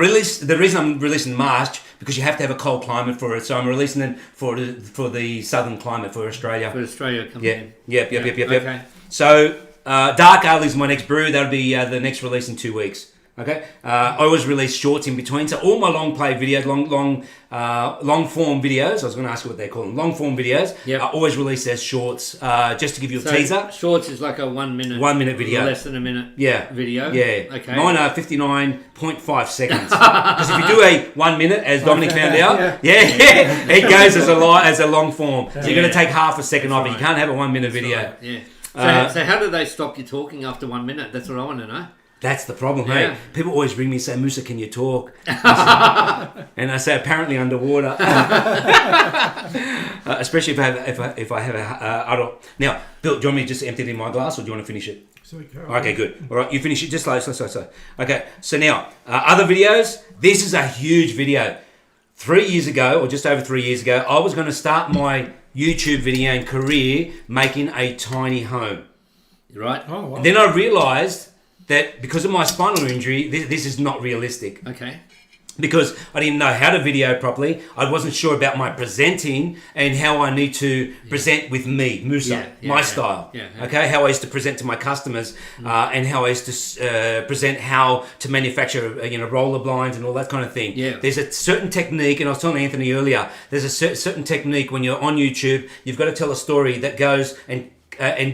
A: reason I'm releasing March, because you have to have a cold climate for it. So I'm releasing it for the southern climate for Australia.
C: For Australia coming in.
A: Yep.
C: Okay.
A: So Dark Ale is my next brew. That'll be the next release in 2 weeks. Okay. I always release shorts in between. So all my long play videos, long form videos. I was going to ask you what they call them. Long form videos.
C: Yep.
A: I always release as shorts, just to give you a teaser.
C: Shorts is like a 1 minute.
A: 1 minute video.
C: Less than a minute. Video.
A: Yeah.
C: Okay.
A: Mine are 59.5 seconds. Because if you do a 1 minute, as Dominic found out, it goes as a long form. So you're going to take half a second off it. You can't have a 1 minute video.
C: Right. So how do they stop you talking after 1 minute? That's what I want to know.
A: That's the problem, hey. People always ring me and say, Musa, can you talk? And I say, apparently underwater. Especially if I have a adult. Now, Bill, do you want me to just empty it in my glass or do you want to finish it? Okay, good. All right, you finish it. Just slow. Okay, so now, other videos. This is a huge video. 3 years ago, or just over 3 years ago, I was going to start my YouTube video and career making a tiny home.
C: Right.
B: Oh, wow.
A: Then I realised that because of my spinal injury, this is not realistic.
C: Okay.
A: Because I didn't know how to video properly. I wasn't sure about my presenting and how I need to present with me, Musa, my style. Okay, how I used to present to my customers and how I used to present how to manufacture, roller blinds and all that kind of thing.
C: Yeah.
A: There's a certain technique, and I was telling Anthony earlier, there's a certain technique when you're on YouTube, you've got to tell a story that goes and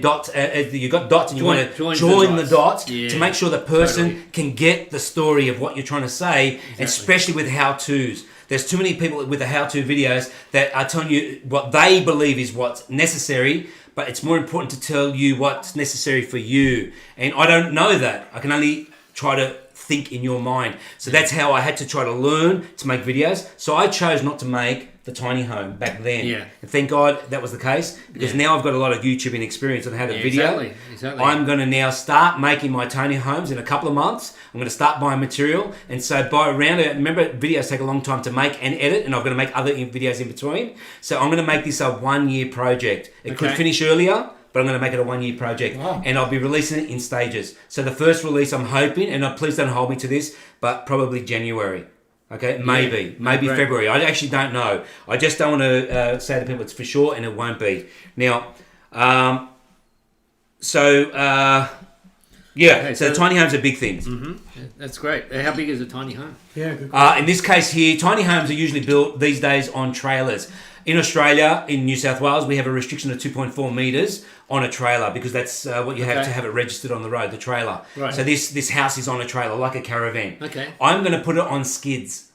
A: dots. You've got dots, and you want to join the dots to make sure the person can get the story of what you're trying to say, especially with how-tos. There's too many people with the how-to videos that are telling you what they believe is what's necessary, but it's more important to tell you what's necessary for you. And I don't know that. I can only try to think in your mind. So that's how I had to try to learn to make videos. So I chose not to make the tiny home back then.
C: Yeah.
A: And thank God that was the case, because now I've got a lot of YouTubing experience on how to video.
C: Exactly.
A: I'm going to now start making my tiny homes in a couple of months. I'm going to start buying material. And so by around it, remember, videos take a long time to make and edit, and I'm going to make other videos in between. So I'm going to make this a 1 year project. It could finish earlier, but I'm going to make it a 1 year project.
B: Wow.
A: And I'll be releasing it in stages. So the first release, I'm hoping, and please don't hold me to this, but probably January. Okay, maybe February. I actually don't know. I just don't want to say to people it's for sure, and it won't be. Now, so tiny homes are big things.
C: Mm-hmm. That's great. How big is a tiny home?
B: Yeah, good.
A: In this case here, tiny homes are usually built these days on trailers. In Australia, in New South Wales, we have a restriction of 2.4 metres on a trailer, because that's what you have to have it registered on the road, the trailer.
C: Right.
A: So this house is on a trailer, like a caravan.
C: Okay.
A: I'm going to put it on skids.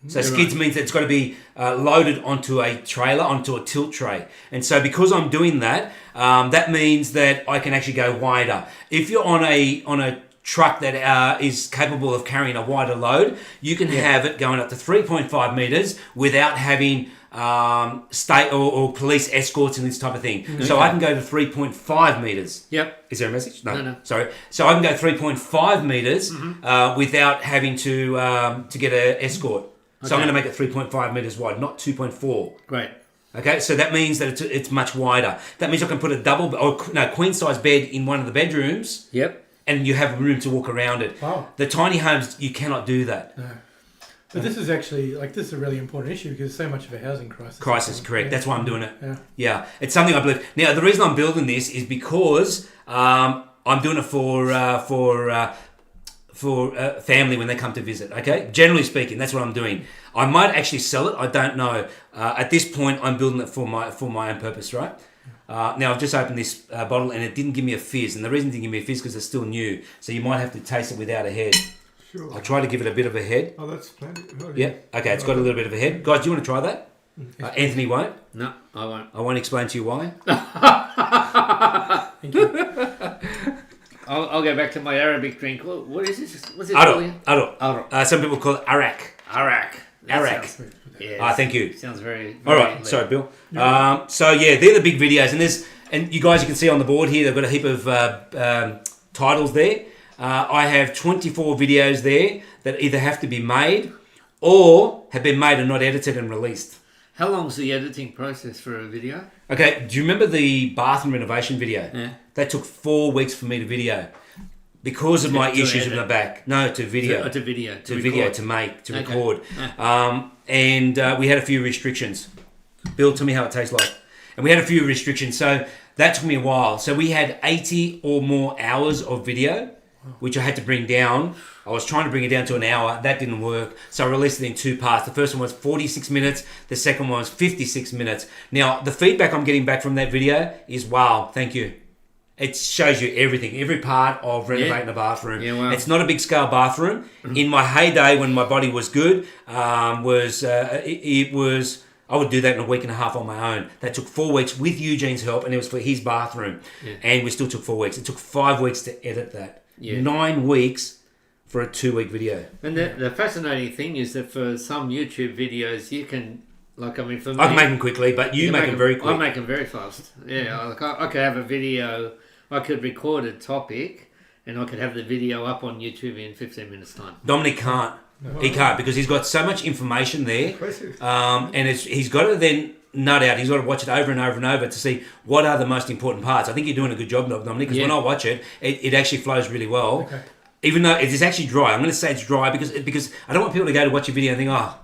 A: So skids means that it's got to be loaded onto a trailer, onto a tilt tray. And so because I'm doing that, that means that I can actually go wider. If you're on a truck that is capable of carrying a wider load, you can have it going up to 3.5 metres without having state or police escorts and this type of thing. Mm-hmm. So I can go to 3.5 metres.
C: Yep.
A: Is there a message?
C: No.
A: Sorry. So I can go 3.5 metres without having to get an escort. So I'm going to make it 3.5 metres wide, not 2.4.
C: Great.
A: Okay, so that means that it's much wider. That means I can put a queen size bed in one of the bedrooms.
C: Yep.
A: And you have room to walk around it.
B: Wow.
A: The tiny homes, you cannot do that.
B: No. But this is actually, this is a really important issue, because so much of a housing crisis.
A: Correct. That's why I'm doing it.
B: Yeah.
A: It's something I believe. Now, the reason I'm building this is because I'm doing it for family when they come to visit. Okay, generally speaking, that's what I'm doing. I might actually sell it. I don't know. At this point, I'm building it for my own purpose, right? Now I've just opened this bottle, and it didn't give me a fizz. And the reason it didn't give me a fizz because it's still new. So you might have to taste it without a head.
D: Sure.
A: I'll try to give it a bit of a head.
D: Oh, that's plenty.
A: Yeah. Okay, it's got a little bit of a head. Guys, do you want to try that? Anthony won't.
C: No, I won't.
A: I won't explain to you why.
B: Thank you.
C: I'll go back to my Arabic drink. What is this? What's it
A: Aro. Some people call it arak.
C: Arak.
A: Yeah. Thank you.
C: Sounds very
A: all right.
C: lit.
A: Sorry, Bill. So they're the big videos, and you guys, you can see on the board here, they've got a heap of titles there. I have 24 videos there that either have to be made or have been made and not edited and released.
C: How long's the editing process for a video?
A: Okay, do you remember the bathroom renovation video?
C: Yeah.
A: That took 4 weeks for me to video because of my issues with my back. No, to video.
C: To video.
A: To video, to make, to record. And we had a few restrictions. Bill, tell me how it tastes like. And we had a few restrictions, so that took me a while. So we had 80 or more hours of video, which I had to bring down. I was trying to bring it down to an hour. That didn't work. So I released it in 2 parts. The first one was 46 minutes. The second one was 56 minutes. Now, the feedback I'm getting back from that video is, wow, thank you. It shows you everything, every part of renovating a bathroom.
C: Yeah, wow.
A: It's not a big scale bathroom. In my heyday, when my body was good, I would do that in a week and a half on my own. That took 4 weeks with Eugene's help, and it was for his bathroom. Yeah. And we still took 4 weeks. It took 5 weeks to edit that. Yeah. 9 weeks for a 2-week video.
C: And the fascinating thing is that for some YouTube videos, you can, for me, I
A: can make them quickly, but you make them very quick.
C: I make them very fast. Yeah, I can have a video. I could record a topic and I could have the video up on YouTube in 15 minutes time.
A: Dominic can't. No. He can't because he's got so much information there.
D: Impressive.
A: And he's got to then nut out. He's got to watch it over and over and over to see what are the most important parts. I think you're doing a good job, Dominic, because when I watch it, it actually flows really well. Okay. Even though it is actually dry. I'm going to say it's dry because I don't want people to go to watch your video and think, oh,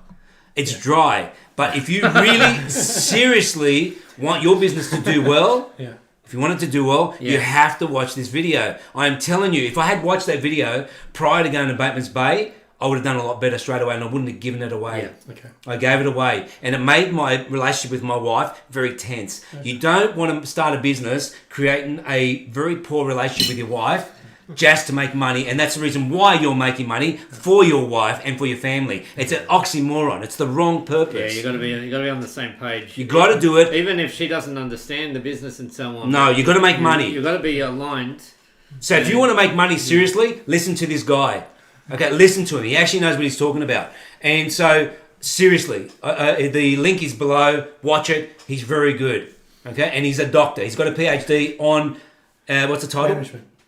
A: it's dry. But if you really seriously want your business to do well, if you want it to do well, you have to watch this video. I am telling you, if I had watched that video prior to going to Bateman's Bay, I would have done a lot better straight away and I wouldn't have given it away.
B: Yeah. Okay.
A: I gave it away. And it made my relationship with my wife very tense. Okay. You don't want to start a business creating a very poor relationship with your wife just to make money, and that's the reason why you're making money for your wife and for your family. It's an oxymoron. It's the wrong purpose.
C: Yeah, you got to be on the same page.
A: You got to do it,
C: even if she doesn't understand the business and so on.
A: No, you got to make money.
C: You got to be aligned.
A: So if you want to make money seriously, listen to this guy. Okay, listen to him. He actually knows what he's talking about. And so seriously, the link is below. Watch it. He's very good. Okay, and he's a doctor. He's got a PhD on what's the title?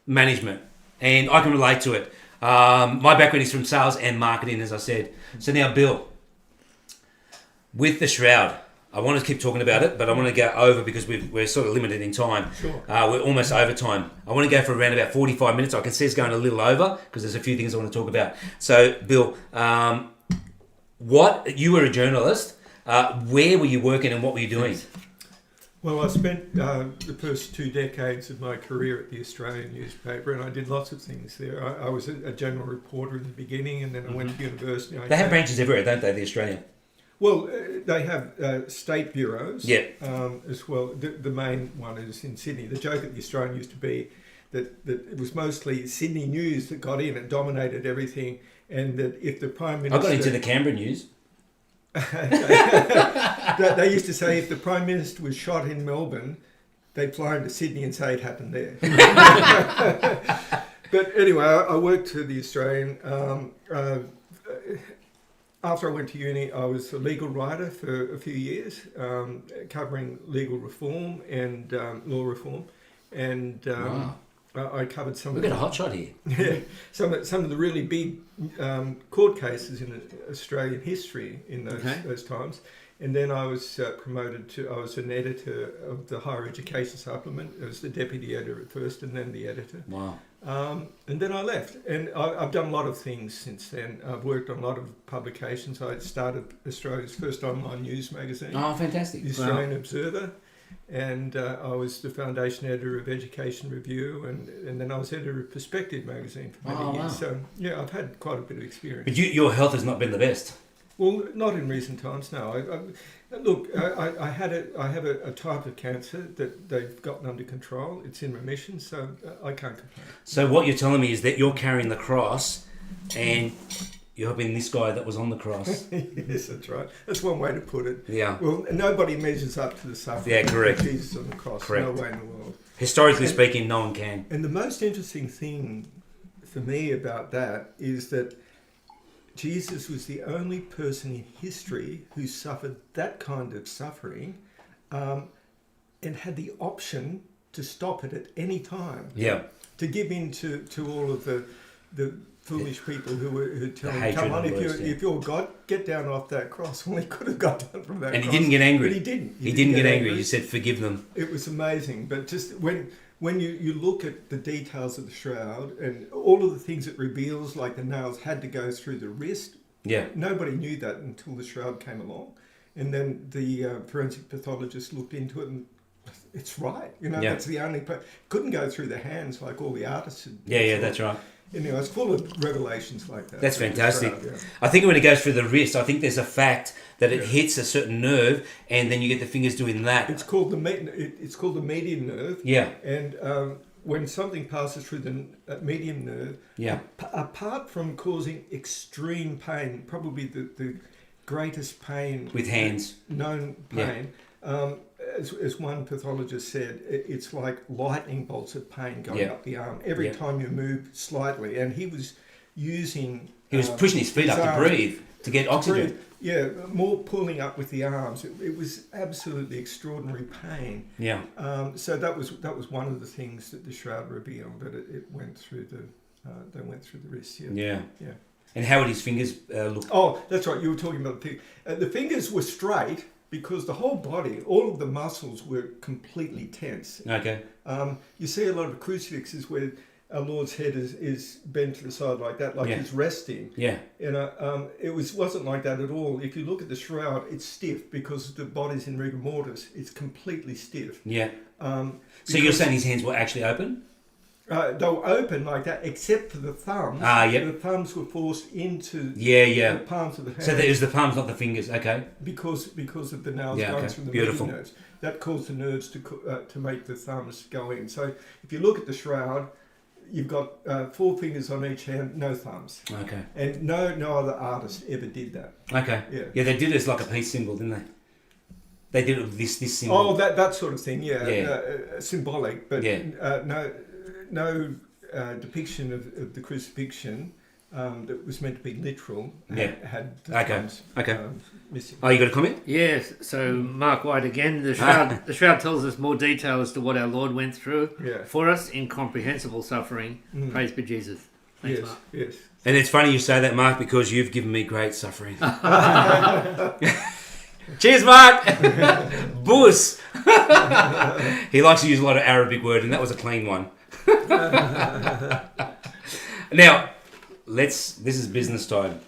A: Management. And I can relate to it. My background is from sales and marketing, as I said. So now, Bill, with the shroud, I want to keep talking about it, but I want to go over because we're sort of limited in time.
B: Sure.
A: We're almost over time. I want to go for around about 45 minutes. I can see it's going a little over because there's a few things I want to talk about. So, Bill, you were a journalist. Where were you working and what were you doing?
D: Well, I spent the first 2 decades of my career at the Australian newspaper, and I did lots of things there. I was a general reporter in the beginning, and then I went to university.
A: They have branches everywhere, don't they, the Australian?
D: Well, they have state bureaus as well. The main one is in Sydney. The joke at the Australian used to be that it was mostly Sydney news that got in. It dominated everything, and that if the Prime Minister...
A: I got into the Canberra news.
D: They used to say if the Prime Minister was shot in Melbourne, they'd fly into Sydney and say it happened there. But anyway, I worked for the Australian. After I went to uni, I was a legal writer for a few years, covering legal reform and law reform, and
A: wow.
D: I covered some.
A: We've got a hot shot here.
D: Yeah, some of the really big court cases in Australian history in those times. And then I was promoted to. I was an editor of the Higher Education Supplement. I was the deputy editor at first, and then the editor.
A: Wow.
D: And then I left, and I've done a lot of things since then. I've worked on a lot of publications. I started Australia's first online news magazine.
A: Oh, fantastic!
D: The Australian Observer. And I was the foundation editor of Education Review, and then I was editor of Perspective magazine for many years. Wow. So, yeah, I've had quite a bit of experience.
A: But your health has not been the best.
D: Well, not in recent times, no. I have a type of cancer that they've gotten under control. It's in remission, so I can't complain.
A: So what you're telling me is that you're carrying the cross and... You're helping this guy that was on the cross.
D: Yes, that's right. That's one way to put it.
A: Yeah.
D: Well, nobody measures up to the suffering
A: correct.
D: of Jesus on the cross.
A: Correct.
D: No way in the world.
A: Historically speaking, no one can.
D: And the most interesting thing for me about that is that Jesus was the only person in history who suffered that kind of suffering and had the option to stop it at any time.
A: Yeah.
D: To give in to all of the foolish people who tell him, come on, if you're God, get down off that cross. Well, he could have got down from that cross.
A: And he didn't get angry.
D: But he didn't.
A: He didn't get angry. He said, forgive them.
D: It was amazing. But just when you look at the details of the shroud and all of the things it reveals, like the nails had to go through the wrist.
A: Yeah.
D: Nobody knew that until the shroud came along. And then the forensic pathologist looked into it and it's right. That's the only part. Couldn't go through the hands like all the artists had.
A: Yeah, that's right.
D: It's full of revelations like that.
A: That's fantastic. I think when it goes through the wrist, I think there's a fact that it hits a certain nerve, and then you get the fingers doing that.
D: It's called the median nerve.
A: Yeah.
D: And when something passes through the median nerve, apart from causing extreme pain, probably the greatest pain
A: with hands,
D: known pain. Yeah. As one pathologist said, it's like lightning bolts of pain going up the arm every time you move slightly. And he was using.
A: He was pushing his feet up to breathe, to get oxygen.
D: Yeah, more pulling up with the arms. It was absolutely extraordinary pain.
A: Yeah.
D: So that was one of the things that the shroud revealed, that it went through they went through the wrist.
A: Yeah. And how would his fingers look?
D: Oh, that's right. You were talking about the fingers were straight because the whole body, all of the muscles were completely tense.
A: Okay.
D: You see a lot of crucifixes where our Lord's head is bent to the side like that, like he's resting.
A: Yeah.
D: It wasn't like that at all. If you look at the shroud, it's stiff because the body's in rigor mortis. It's completely stiff.
A: Yeah. So you're saying his hands were actually open?
D: They were open like that, except for the thumbs.
A: Yep.
D: The thumbs were forced into
A: the
D: palms of the hands.
A: So it was the palms, not the fingers. Okay.
D: Because of the nails going through the median nerves. That caused the nerves to make the thumbs go in. So if you look at the shroud, you've got 4 fingers on each hand, no thumbs.
A: Okay.
D: And no other artist ever did that.
A: Okay. Yeah, they did it as like a peace symbol, didn't they? They did it with this symbol.
D: Oh, that sort of thing. Yeah. Symbolic, but no depiction of the crucifixion that was meant to be literal had the thumbs missing.
A: Oh, you got a comment?
C: Yes. So Mark White again. The shroud tells us more detail as to what our Lord went through for us, incomprehensible suffering. Praise be Jesus. Thanks, Mark.
D: Yes.
A: And it's funny you say that, Mark, because you've given me great suffering. Cheers, Mark. Bus. He likes to use a lot of Arabic words, and that was a clean one. Now, this is business time.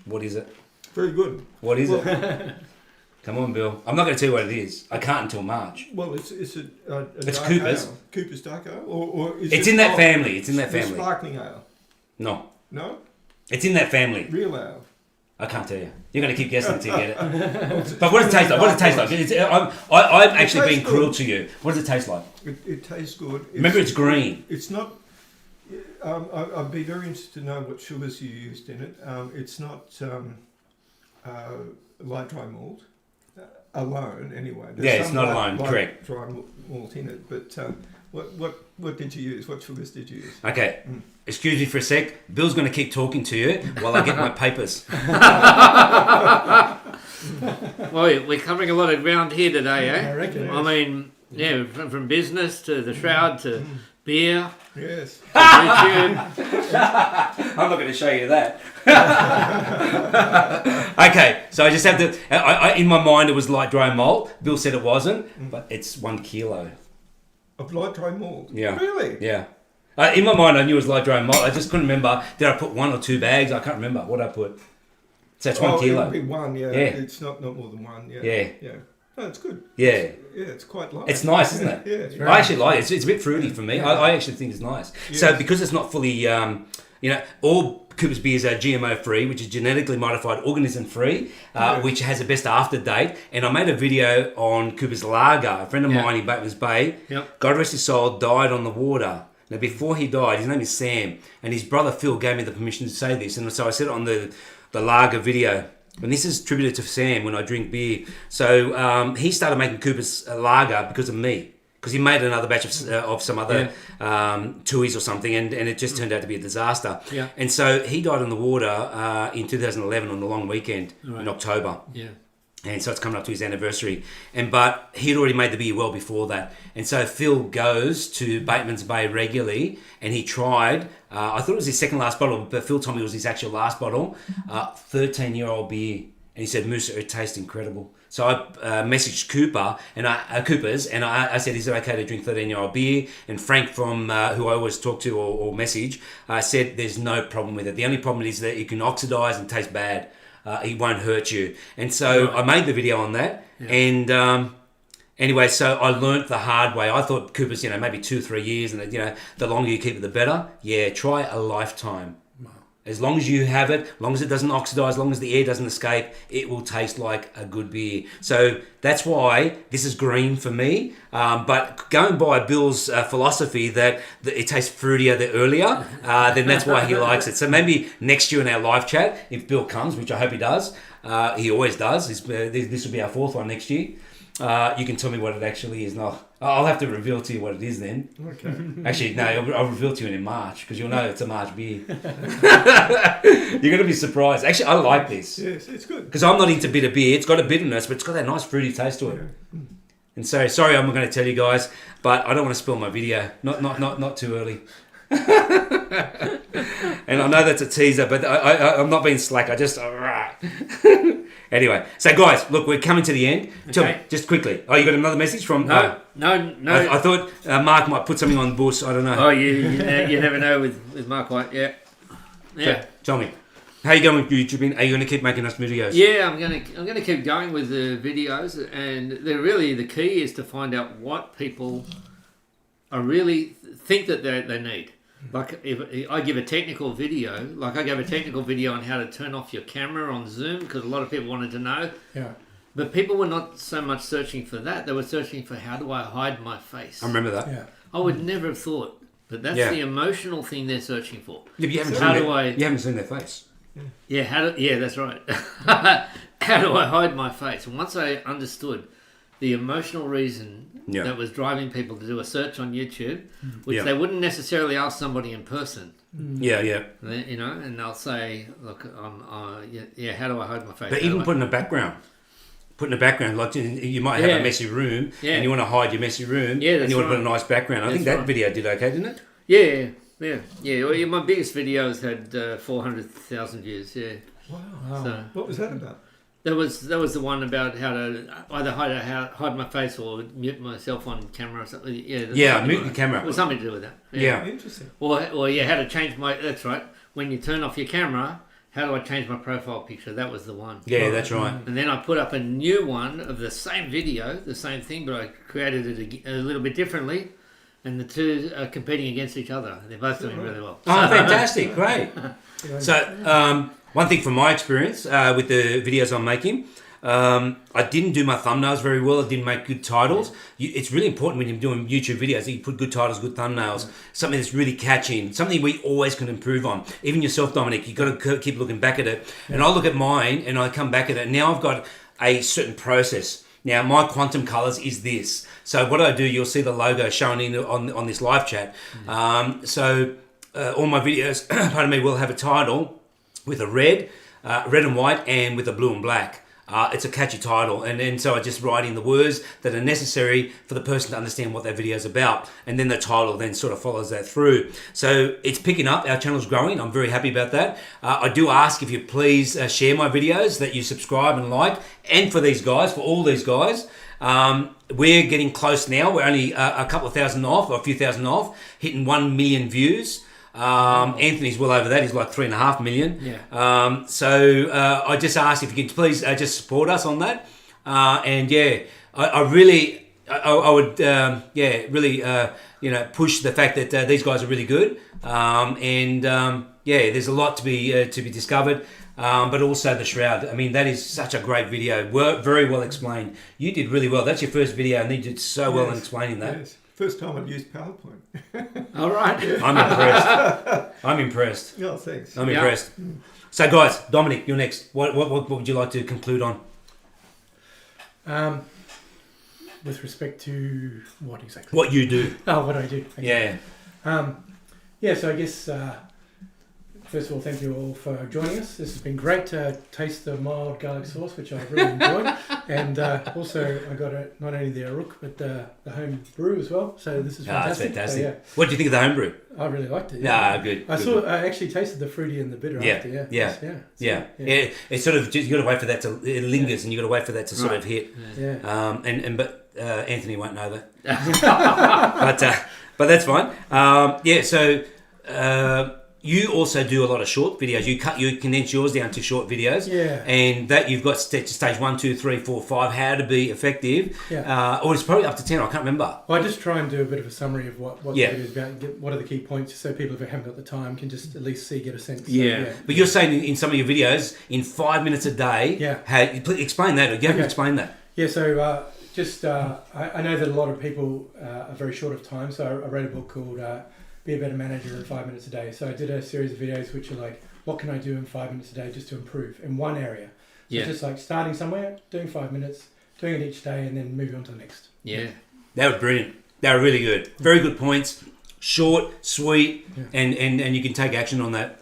A: What is it?
D: Very good.
A: What is it? Come on, Bill. I'm not going to tell you what it is. I can't until March.
D: Well, it's dark
A: Cooper's.
D: Ale. Cooper's dark ale, or is
A: it's in that family. It's in that family.
D: Sparkling ale.
A: No.
D: It's
A: in that family.
D: Real ale.
A: I can't tell you. You're going to keep guessing until you get it. But what does it taste like? What does it taste like? I'm actually being cruel to you. What does it taste like?
D: It tastes good.
A: Remember, it's green.
D: It's not. I'd be very interested to know what sugars you used in it. It's not light dry malt alone, anyway.
A: It's not alone. Correct.
D: Dry malt in it, but what did you use? What sugars did you use?
A: Okay. Excuse me for a sec. Bill's going to keep talking to you while I get my papers.
C: Well, we're covering a lot of ground here today, eh?
B: I reckon.
C: I mean, from business to the shroud to beer.
D: Yes.
A: I'm not going to show you that. Okay, so I just have to... in my mind, it was light dry malt. Bill said it wasn't, but it's 1 kilo.
D: Of light dry malt?
A: Yeah.
D: Really?
A: Yeah. In my mind, I knew it was light dry malt. I just couldn't remember. Did I put 1 or 2 bags? I can't remember what I put. So it's 1 kilo.
D: It would be 1, yeah. It's not more than 1, yeah. No, it's good.
A: Yeah.
D: It's quite light.
A: It's nice, isn't it?
D: Yeah.
A: I actually like it. It's a bit fruity for me. I actually think it's nice. Yes. So because it's not fully, all Cooper's beers are GMO free, which is genetically modified organism free, which has the best after date. And I made a video on Cooper's Lager. A friend of mine in Batemans Bay, God rest his soul, died on the water. Now, before he died, his name is Sam, and his brother Phil gave me the permission to say this. And so I said it on the Lager video. And this is tributed to Sam when I drink beer. So he started making Cooper's Lager because of me. Because he made another batch of some other tuis or something, and it just turned out to be a disaster.
C: Yeah.
A: And so he died on the water in 2011 on the long weekend in October.
C: Yeah.
A: And so it's coming up to his anniversary. But he'd already made the beer well before that. And so Phil goes to Batemans Bay regularly, and he tried, I thought it was his second last bottle, but Phil told me it was his actual last bottle, 13-year-old beer. And he said, Musa, it tastes incredible. So I messaged Cooper's, and I said, is it okay to drink 13-year-old beer? And Frank from who I always talk to or message said there's no problem with it. The only problem is that it can oxidize and taste bad. It won't hurt you. And so I made the video on that. Yeah. And anyway, so I learnt the hard way. I thought Cooper's, maybe 2-3 years, and the longer you keep it, the better. Yeah, try a lifetime. As long as you have it, as long as it doesn't oxidize, as long as the air doesn't escape, it will taste like a good beer. So that's why this is green for me. But going by Bill's philosophy that it tastes fruitier the earlier, then that's why he likes it. So maybe next year in our live chat, if Bill comes, which I hope he does, he always does. This will be our 4th one next year. You can tell me what it actually is. No, I'll have to reveal to you what it is then.
D: Okay.
A: Actually, no, I'll reveal to you in March because you'll know it's a March beer. You're going to be surprised. Actually, I like this.
D: Yes, it's good.
A: Because I'm not into bitter beer. It's got a bitterness, but it's got that nice fruity taste to it.
D: Yeah.
A: And so, sorry, I'm not going to tell you guys, but I don't want to spoil my video. Not too early. And I know that's a teaser, but I'm not being slack. I just... Anyway, so guys, look, we're coming to the end. Tell me, just quickly. Oh, you got another message from...
C: No.
A: I thought Mark might put something on Bush. I don't know.
C: Oh, you never know with Mark White. Yeah.
A: So, tell me, how are you going with YouTube? Are you going to keep making us videos?
C: Yeah, I'm gonna keep going with the videos, and the key is to find out what people are really think that they need. Like if I give a technical video, I gave a technical video on how to turn off your camera on Zoom because a lot of people wanted to know.
B: Yeah.
C: But people were not so much searching for that; they were searching for how do I hide my face.
A: I remember that.
B: Yeah.
C: I would never have thought, but that's the emotional thing they're searching for.
A: Yeah, but you haven't seen their face.
C: Yeah, that's right. How do I hide my face? And once I understood the emotional reason that was driving people to do a search on YouTube, which they wouldn't necessarily ask somebody in person.
A: Yeah.
C: You know, and they'll say, "Look, how do I hide my face?"
A: But even putting a background, like you might have a messy room and you want to hide your messy room, and you want to put a nice background. I think that video did okay, didn't it?
C: Yeah. Well, my biggest videos had 400,000 views. Yeah.
D: Wow.
C: So,
D: what was that about?
C: That was the one about how to either hide my face or mute myself on camera or something. Yeah.
A: Mute the camera.
C: It was something to do with that.
A: Yeah.
D: Interesting.
C: Or how to change my. That's right. When you turn off your camera, how do I change my profile picture? That was the one.
A: Yeah, that's right.
C: And then I put up a new one of the same video, the same thing, but I created it a little bit differently. And the two are competing against each other. They're both doing really well.
A: Oh, fantastic. Great. So, one thing from my experience with the videos I'm making, I didn't do my thumbnails very well. I didn't make good titles. It's really important when you're doing YouTube videos that you put good titles, good thumbnails, something that's really catchy, something we always can improve on. Even yourself, Dominic, you've got to keep looking back at it. And I look at mine and I come back at it. Now I've got a certain process. Now, my quantum colours is this. So what I do, you'll see the logo showing on this live chat. So all my videos, pardon me, will have a title with a red and white, and with a blue and black. It's a catchy title, and then so I just write in the words that are necessary for the person to understand what that video is about, and then the title then sort of follows that through. So it's picking up, our channel's growing, I'm very happy about that. I do ask if you please share my videos, that you subscribe and like, and for all these guys, we're getting close now, we're only a couple of thousand off, or a few thousand off, hitting 1 million views. Anthony's well over that. He's like 3.5 million.
C: Yeah.
A: So I just asked if you could please just support us on that. And I really would really push the fact that these guys are really good. There's a lot to be discovered. But also the shroud. I mean, that is such a great video. Very well explained. You did really well. That's your first video, and you did so well in explaining that.
D: Yes. First time I've used PowerPoint.
C: All right.
A: I'm impressed.
D: Oh, thanks.
A: I'm impressed. So, guys, Dominic, you're next. What would you like to conclude on?
B: With respect to what exactly?
A: What you do.
B: Oh, what I do. Okay.
A: Yeah.
B: So I guess, first of all, thank you all for joining us. This has been great to taste the mild garlic sauce, which I've really enjoyed. And also, I got not only the Aruk, but the home brew as well. So this is fantastic.
A: That's fantastic.
B: So,
A: What do you think of the home brew?
B: I really liked it. Yeah.
A: Good.
B: I actually tasted the fruity and the bitter after.
A: Yeah. It's sort of, you got to wait for that to, it lingers, and you got to wait for that to sort of hit.
B: Yeah.
A: But Anthony won't know that. But that's fine. You also do a lot of short videos. You condense yours down to short videos.
B: Yeah.
A: And that you've got stage 1, 2, 3, 4, 5, how to be effective.
B: Yeah.
A: Or it's probably up to 10, I can't remember.
B: Well, I just try and do a bit of a summary of what the video is about, and what are the key points, so people, if they haven't got the time, can just at least get a sense.
A: But you're saying in some of your videos, in 5 minutes a day, explain that, or you have to explain that.
B: Yeah, so I know that a lot of people are very short of time, so I wrote a book called Be a Better Manager in 5 minutes a day. So I did a series of videos which are like, what can I do in 5 minutes a day just to improve in one area? So just like starting somewhere, doing 5 minutes, doing it each day, and then moving on to the next.
C: Yeah.
A: They were brilliant. They were really good. Very good points. Short, sweet, and you can take action on that.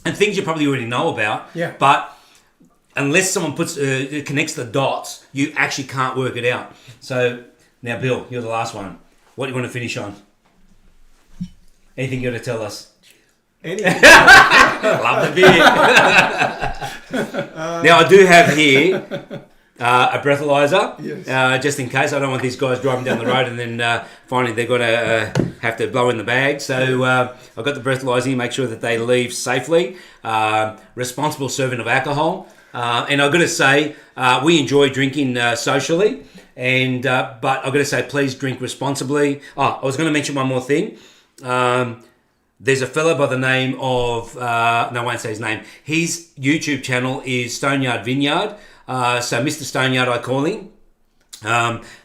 A: And things you probably already know about.
B: Yeah.
A: But unless someone connects the dots, you actually can't work it out. So now, Bill, you're the last one. What do you want to finish on? Anything you got to tell us?
D: Anything.
A: Love the beer. Now, I do have here a breathalyzer, just in case. I don't want these guys driving down the road and then finally they've got to have to blow in the bag. So I've got the breathalyzer here, make sure that they leave safely. Responsible serving of alcohol. And I've got to say, we enjoy drinking socially. And but I've got to say, please drink responsibly. Oh, I was going to mention one more thing. There's a fella by the name of, no, I won't say his name. His YouTube channel is Stoneyard Vineyard. So Mr. Stoneyard, I call him,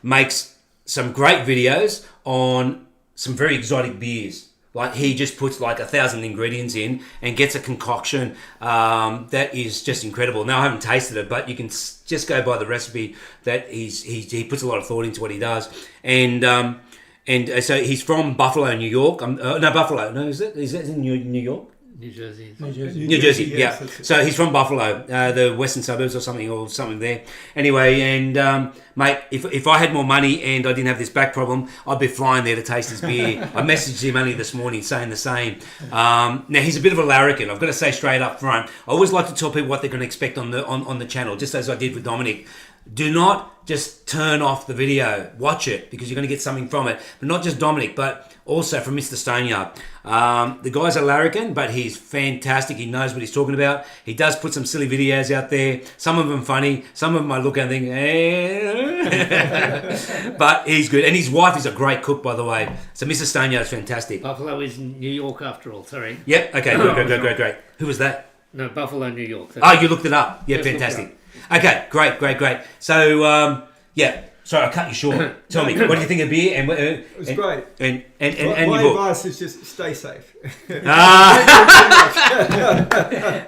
A: makes some great videos on some very exotic beers. Like he just puts like 1,000 ingredients in and gets a concoction that is just incredible. Now I haven't tasted it, but you can just go by the recipe that he puts a lot of thought into what he does. And so he's from Buffalo, New York. Buffalo. No, is it? Is that in New York?
C: New Jersey.
A: New Jersey, yeah. So he's from Buffalo, the western suburbs or something there. Anyway, and mate, if I had more money and I didn't have this back problem, I'd be flying there to taste his beer. I messaged him only this morning saying the same. Now he's a bit of a larrikin. I've got to say straight up front. I always like to tell people what they're going to expect on the channel, just as I did with Dominic. Do not just turn off the video. Watch it because you're going to get something from it. But not just Dominic, but also from Mr. Stoneyard. The guy's a larrikin, but he's fantastic. He knows what he's talking about. He does put some silly videos out there. Some of them funny. Some of them I look at and think, but he's good. And his wife is a great cook, by the way. So Mr. Stoneyard's fantastic.
C: Buffalo is New York after all, sorry.
A: Yep, okay, great. Who was that?
C: No, Buffalo, New York.
A: Oh, you looked it up. Yeah, fantastic. Okay, great. So, sorry, I cut you short. Tell me, what do you think of beer?
D: It was great.
A: And
D: my
A: your book?
D: advice is just stay safe.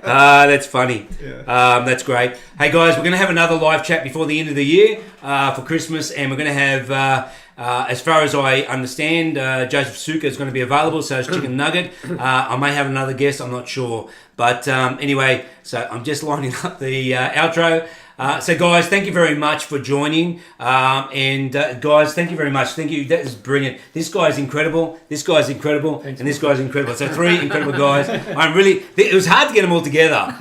A: That's funny.
D: Yeah.
A: That's great. Hey guys, we're going to have another live chat before the end of the year for Christmas, and we're going to have, as far as I understand, Joseph Suka is going to be available, so it's Chicken Nugget. I may have another guest, I'm not sure. But anyway, so I'm just lining up the outro. So guys, thank you very much for joining. Guys, thank you very much. Thank you. That is brilliant. This guy's incredible. This guy's incredible. Thanks, and this guy's incredible. So 3 incredible guys. It was hard to get them all together.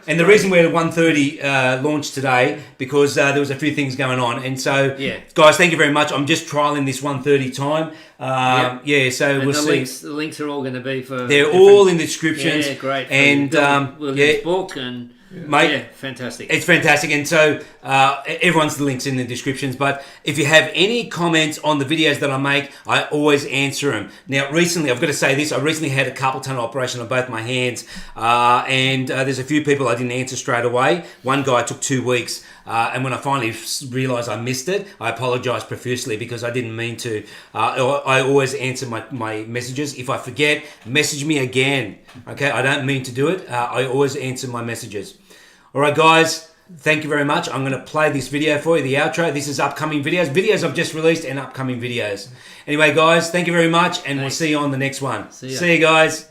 A: And the reason we're at 1:30 launched today, because there was a few things going on. And so, guys, thank you very much. I'm just trialing this 1:30 time. So
C: and
A: we'll see.
C: The links are all going to be for...
A: They're all in the descriptions.
C: Yeah, great.
A: And
C: William's book and...
A: Mate,
C: fantastic.
A: It's fantastic. And so everyone's links in the descriptions. But if you have any comments on the videos that I make, I always answer them. Now, recently, I've got to say this. I recently had a carpal tunnel operation on both my hands. And there's a few people I didn't answer straight away. One guy took 2 weeks. And when I finally realised I missed it, I apologise profusely because I didn't mean to. I always answer my messages. If I forget, message me again. Okay, I don't mean to do it. I always answer my messages. All right, guys, thank you very much. I'm going to play this video for you, the outro. This is upcoming videos I've just released and upcoming videos. Anyway, guys, thank you very much, and we'll see you on the next one.
C: See ya.
A: See you, guys.